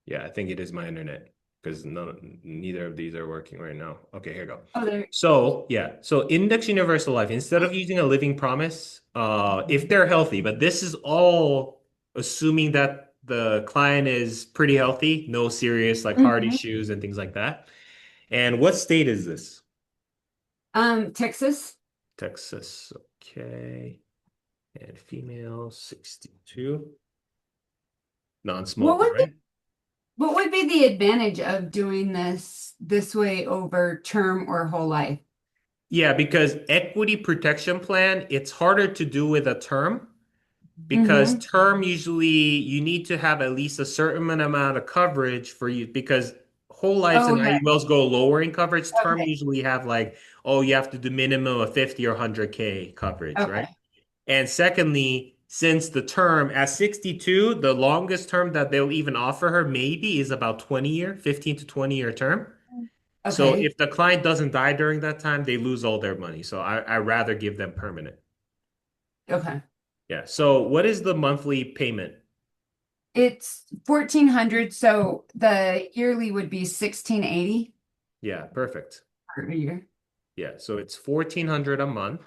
S1: Yeah, I think it is my internet because neither of these are working right now. Okay, here we go.
S3: oh there.
S1: So yeah, so Index Universal Life, instead of using a living promise, if they're healthy, but this is all assuming that the client is pretty healthy, no serious like heart
S3: Mhm.
S1: issues and things like that. And what state is this?
S3: Texas.
S1: Texas. Okay. And female, 62,
S3: What
S1: non-smoker,
S3: would be
S1: right?
S3: what would be the advantage of doing this way over term or whole life?
S1: Yeah, because equity protection plan, it's harder to do with a term because
S3: Mm-hmm.
S1: term usually you need to have at least a certain amount of coverage for you because whole lives
S3: Oh
S1: and
S3: yeah.
S1: IULs go lower in coverage. Term
S3: Okay.
S1: usually have like, oh, you have to do minimum of 50 or 100K coverage, right?
S3: Okay.
S1: And secondly, since the term at 62, the longest term that they'll even offer her maybe is about 20 year, 15 to 20 year term. So
S3: Okay.
S1: if the client doesn't die during that time, they lose all their money. So I rather give them permanent.
S3: Okay.
S1: Yeah. So what is the monthly payment?
S3: It's 1,400, so the yearly would be 1,680
S1: Yeah, perfect.
S3: per year.
S1: Yeah, so it's 1,400 a month.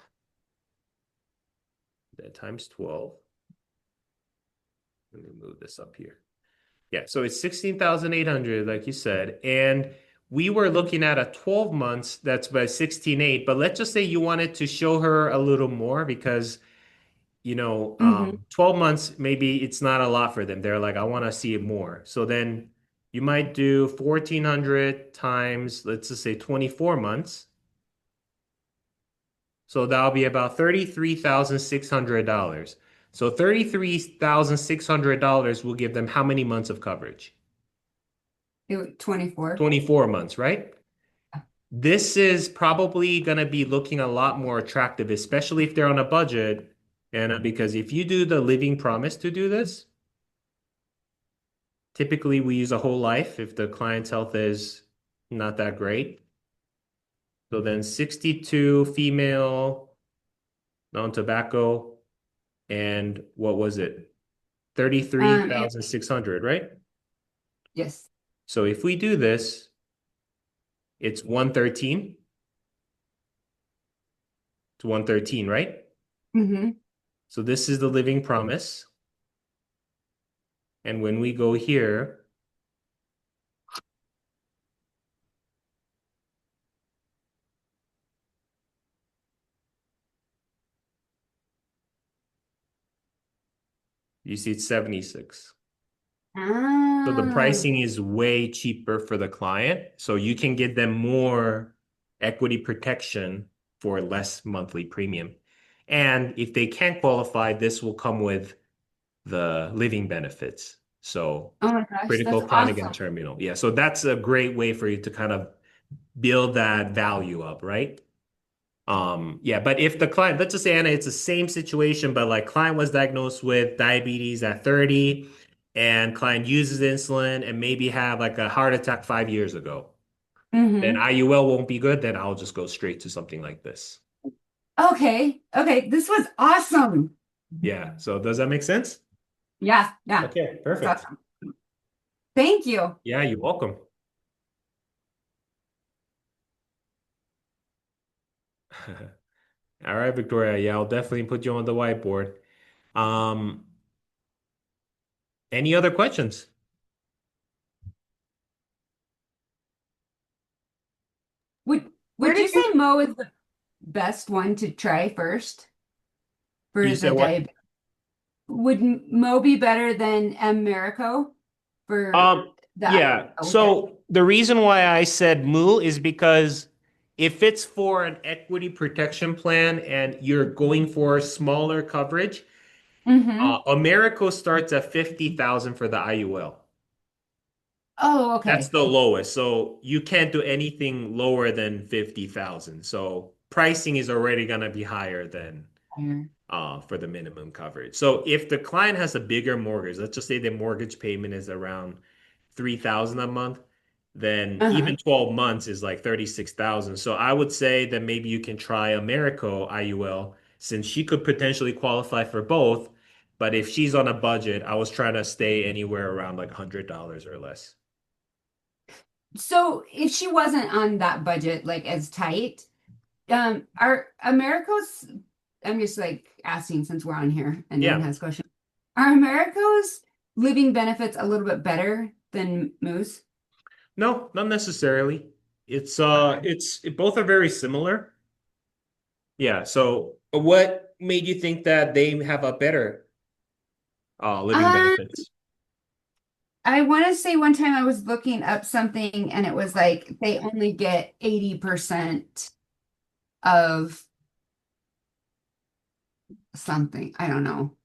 S1: That times 12. Let me move this up here. Yeah, so it's 16,800, like you said. And we were looking at a 12 months that's by 16.8, but let's just say you wanted to show her a little more because 12 months, maybe it's not a lot for them. They're like, I want to see it more. So then you might do 1,400 times, let's just say 24 months. So that'll be about $33,600. So $33,600 will give them how many months of coverage?
S3: 24.
S1: 24 months, right? This is probably going to be looking a lot more attractive, especially if they're on a budget. And because if you do the living promise to do this, typically we use a whole life if the client's health is not that great. So then 62 female, non-tobacco, and what was it?
S3: Yeah,
S1: 33,600, right?
S3: yes.
S1: So if we do this, it's 113. It's 113, right?
S3: Hmm.
S1: So this is the living promise. And when we go here, you see it's 76. So the
S3: Ah,
S1: pricing is way cheaper for the client. So you can get them more equity protection for less monthly premium. And if they can't qualify, this will come with the living benefits. So
S3: oh my gosh,
S1: critical,
S3: that's
S1: chronic, and
S3: awesome.
S1: terminal. Yeah. So that's a great way for you to kind of build that value up, right? Yeah, but if the client, let's just say Anna, it's the same situation, but like client was diagnosed with diabetes at 30 and client uses insulin and maybe have like a heart attack 5 years ago, then
S3: Hmm.
S1: IUL won't be good, then I'll just go straight to something like this.
S3: Okay. Okay. This was awesome.
S1: Yeah, so does that make sense?
S3: Yeah. Yeah.
S1: Okay,
S3: That's
S1: perfect.
S3: awesome. Thank you.
S1: Yeah, you're welcome. All right, Victoria. Yeah, I'll definitely put you on the whiteboard. Um, any other questions?
S3: Would
S2: Where
S3: would
S2: did
S3: you
S2: you
S3: say Mo is the best one to try first
S1: You
S3: for
S1: said
S3: the
S1: what?
S3: diabetes? Would Mo be better than Miraco for
S1: Um,
S3: the
S1: yeah.
S3: IUL?
S1: So the reason why I said moo is because if it's for an equity protection plan and you're going for smaller coverage,
S3: Mm-hmm.
S1: Americo starts at 50,000 for the IUL.
S3: Oh,
S1: That's
S3: okay.
S1: the lowest. So you can't do anything lower than 50,000. So pricing is already going to be higher than
S3: Higher.
S1: for the minimum coverage. So if the client has a bigger mortgage, let's just say the mortgage payment is around 3,000 a month, then
S3: Uh-huh.
S1: even 12 months is like 36,000. So I would say that maybe you can try Americo IUL since she could potentially qualify for both. But if she's on a budget, I was trying to stay anywhere around like $100 or less.
S3: So if she wasn't on that budget, like as tight, are Americo's, I'm just like asking since we're on here and no one
S1: Yeah.
S3: has questions. Are Americo's living benefits a little bit better than Moose?
S1: No, not necessarily.
S3: Okay.
S1: Both are very similar. Yeah. So what made you think that they have a better living
S3: Um,
S1: benefits?
S3: I want to say one time I was looking up something and it was like they only get 80% of something. I don't know.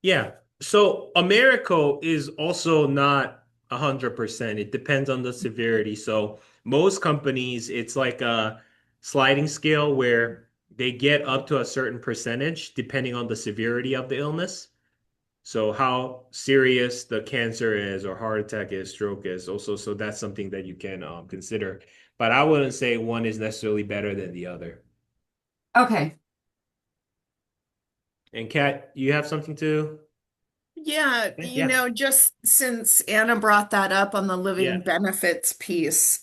S1: Yeah. So Americo is also not 100%. It depends on the severity. So most companies, it's like a sliding scale where they get up to a certain percentage depending on the severity of the illness. So how serious the cancer is or heart attack is, stroke is also. So that's something that you can consider. But I wouldn't say one is necessarily better than the other.
S3: Okay.
S1: And Kat, you have something to?
S4: Yeah,
S1: Yeah.
S4: just since Anna brought that up on the living
S1: Yeah.
S4: benefits piece,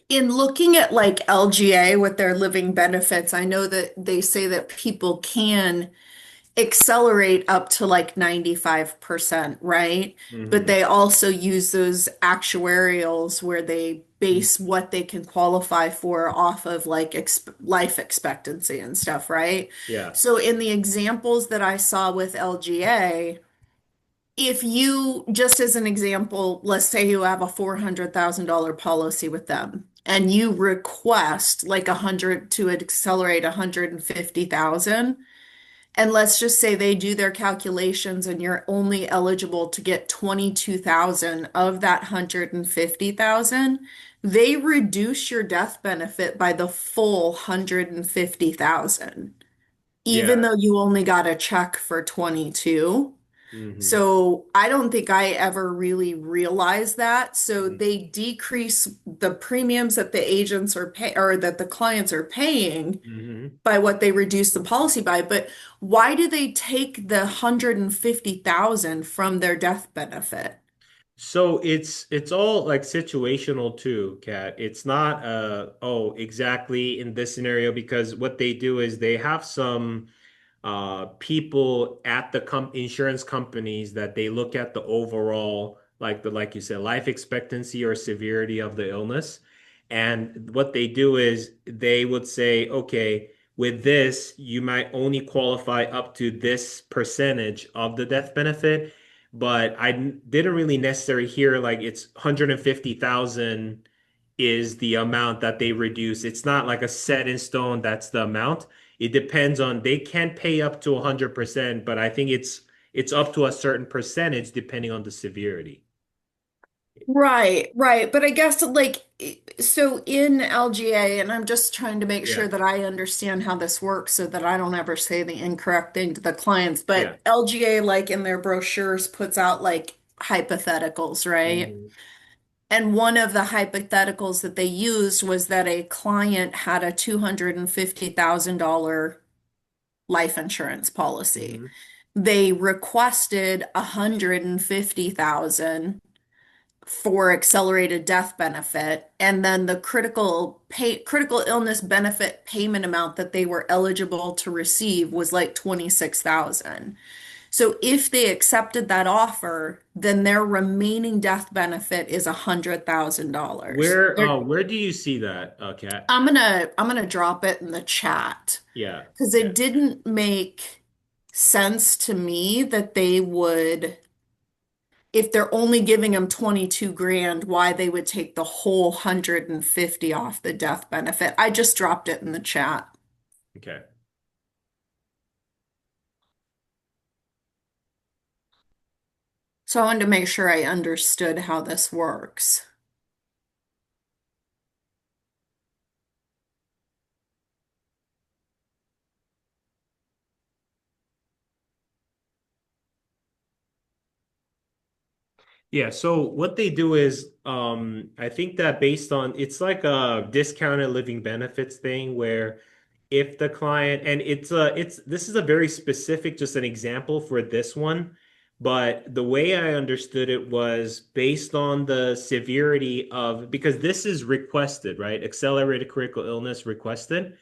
S4: in looking at like LGA with their living benefits, I know that they say that people can accelerate up to like 95%, right? But
S1: Hmm.
S4: they also use those actuarials where they base what they can qualify for off of like life expectancy and stuff, right?
S1: Yeah.
S4: So in the examples that I saw with LGA, if you, just as an example, let's say you have a $400,000 policy with them and you request like 100 to accelerate 150,000, and let's just say they do their calculations and you're only eligible to get 22,000 of that 150,000, they reduce your death benefit by the full 150,000, even
S1: Yeah.
S4: though you only got a check for 22.
S1: Hmm.
S4: So I don't think I ever really realized that. So they decrease the premiums that the agents are pay or that the clients are paying
S1: Hmm.
S4: by what they reduce the policy by. But why do they take the 150,000 from their death benefit?
S1: So it's all like situational too, Kat. It's not oh exactly in this scenario because what they do is they have some people at the insurance companies that they look at the overall like you said life expectancy or severity of the illness. And what they do is they would say, okay, with this, you might only qualify up to this percentage of the death benefit. But didn't really necessarily hear like it's 150,000 is the amount that they reduce. It's not like a set in stone, that's the amount. It depends on they can pay up to 100%, but I think it's up to a certain percentage depending on the severity.
S4: Right, right. But I guess like so in LGA, and I'm just trying to make
S1: Yeah.
S4: sure that I understand how this works so that I don't ever say the incorrect thing to the clients.
S1: Yeah.
S4: But LGA, like in their brochures, puts out like hypotheticals, right?
S1: Mhm.
S4: And one of the hypotheticals that they used was that a client had a $250,000 life insurance policy.
S1: Mhm.
S4: They requested 150,000 for accelerated death benefit, and then the critical illness benefit payment amount that they were eligible to receive was like 26,000. So if they accepted that offer, then their remaining death benefit is $100,000.
S1: Where do you see that, Kat?
S4: I'm gonna drop it in the chat
S1: Yeah.
S4: because
S1: Yeah.
S4: it didn't make sense to me that they would, if they're only giving them 22 grand, why they would take the whole 150 off the death benefit. I just dropped it in the chat.
S1: Okay.
S4: So I wanted to make sure I understood how this works.
S1: Yeah, so what they do is I think that based on it's like a discounted living benefits thing where if the client and it's this is a very specific just an example for this one, but the way I understood it was based on the severity of because this is requested, right? Accelerated critical illness requested.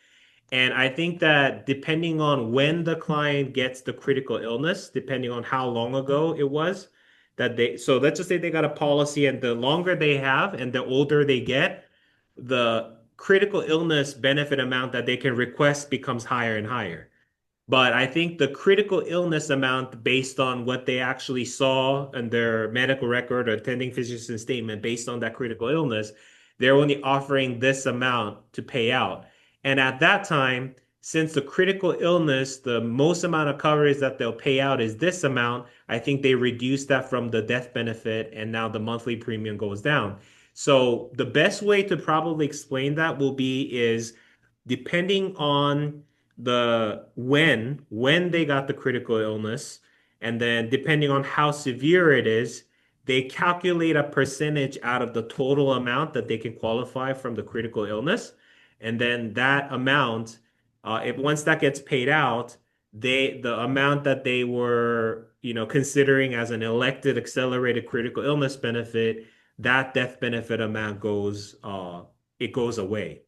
S1: And I think that depending on when the client gets the critical illness, depending on how long ago it was, so let's just say they got a policy and the longer they have and the older they get, the critical illness benefit amount that they can request becomes higher and higher. But I think the critical illness amount based on what they actually saw in their medical record or attending physician statement based on that critical illness, they're only offering this amount to pay out. And at that time, since the critical illness, the most amount of coverage that they'll pay out is this amount, I think they reduce that from the death benefit and now the monthly premium goes down. So the best way to probably explain that will be is depending on the when they got the critical illness and then depending on how severe it is they calculate a percentage out of the total amount that they can qualify from the critical illness and then that amount if once that gets paid out the amount that they were considering as an elected accelerated critical illness benefit that death benefit amount goes it goes away.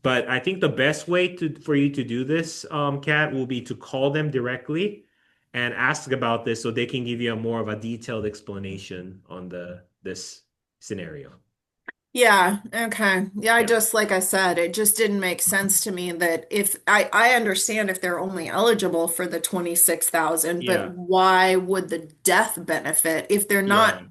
S1: But I think the best way for you to do this, Kat, will be to call them directly and ask about this so they can give you a more of a detailed explanation on this scenario.
S4: Yeah, okay. Yeah, I
S1: Yeah.
S4: just, like I said, it just didn't make sense to me that if I understand if they're only eligible for the 26,000, but
S1: Yeah.
S4: why would the death benefit if they're not
S1: Yeah.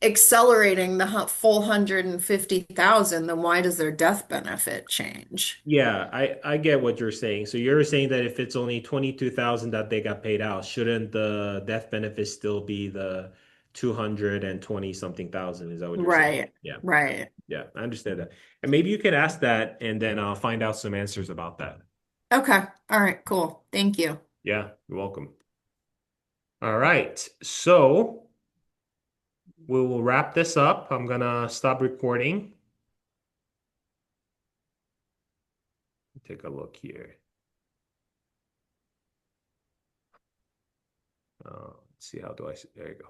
S4: accelerating the full 150,000, then why does their death benefit change?
S1: Yeah, I get what you're saying. So you're saying that if it's only 22,000 that they got paid out, shouldn't the death benefit still be the 220 something thousand? Is that what you're saying?
S4: Right,
S1: Yeah.
S4: right.
S1: Yeah, I understand that. And maybe you could ask that and then I'll find out some answers about that.
S4: Okay. All right, cool. Thank you.
S1: Yeah, you're welcome. All right. So we will wrap this up. I'm gonna stop recording. Take a look here. Let's see, how do I, there you go.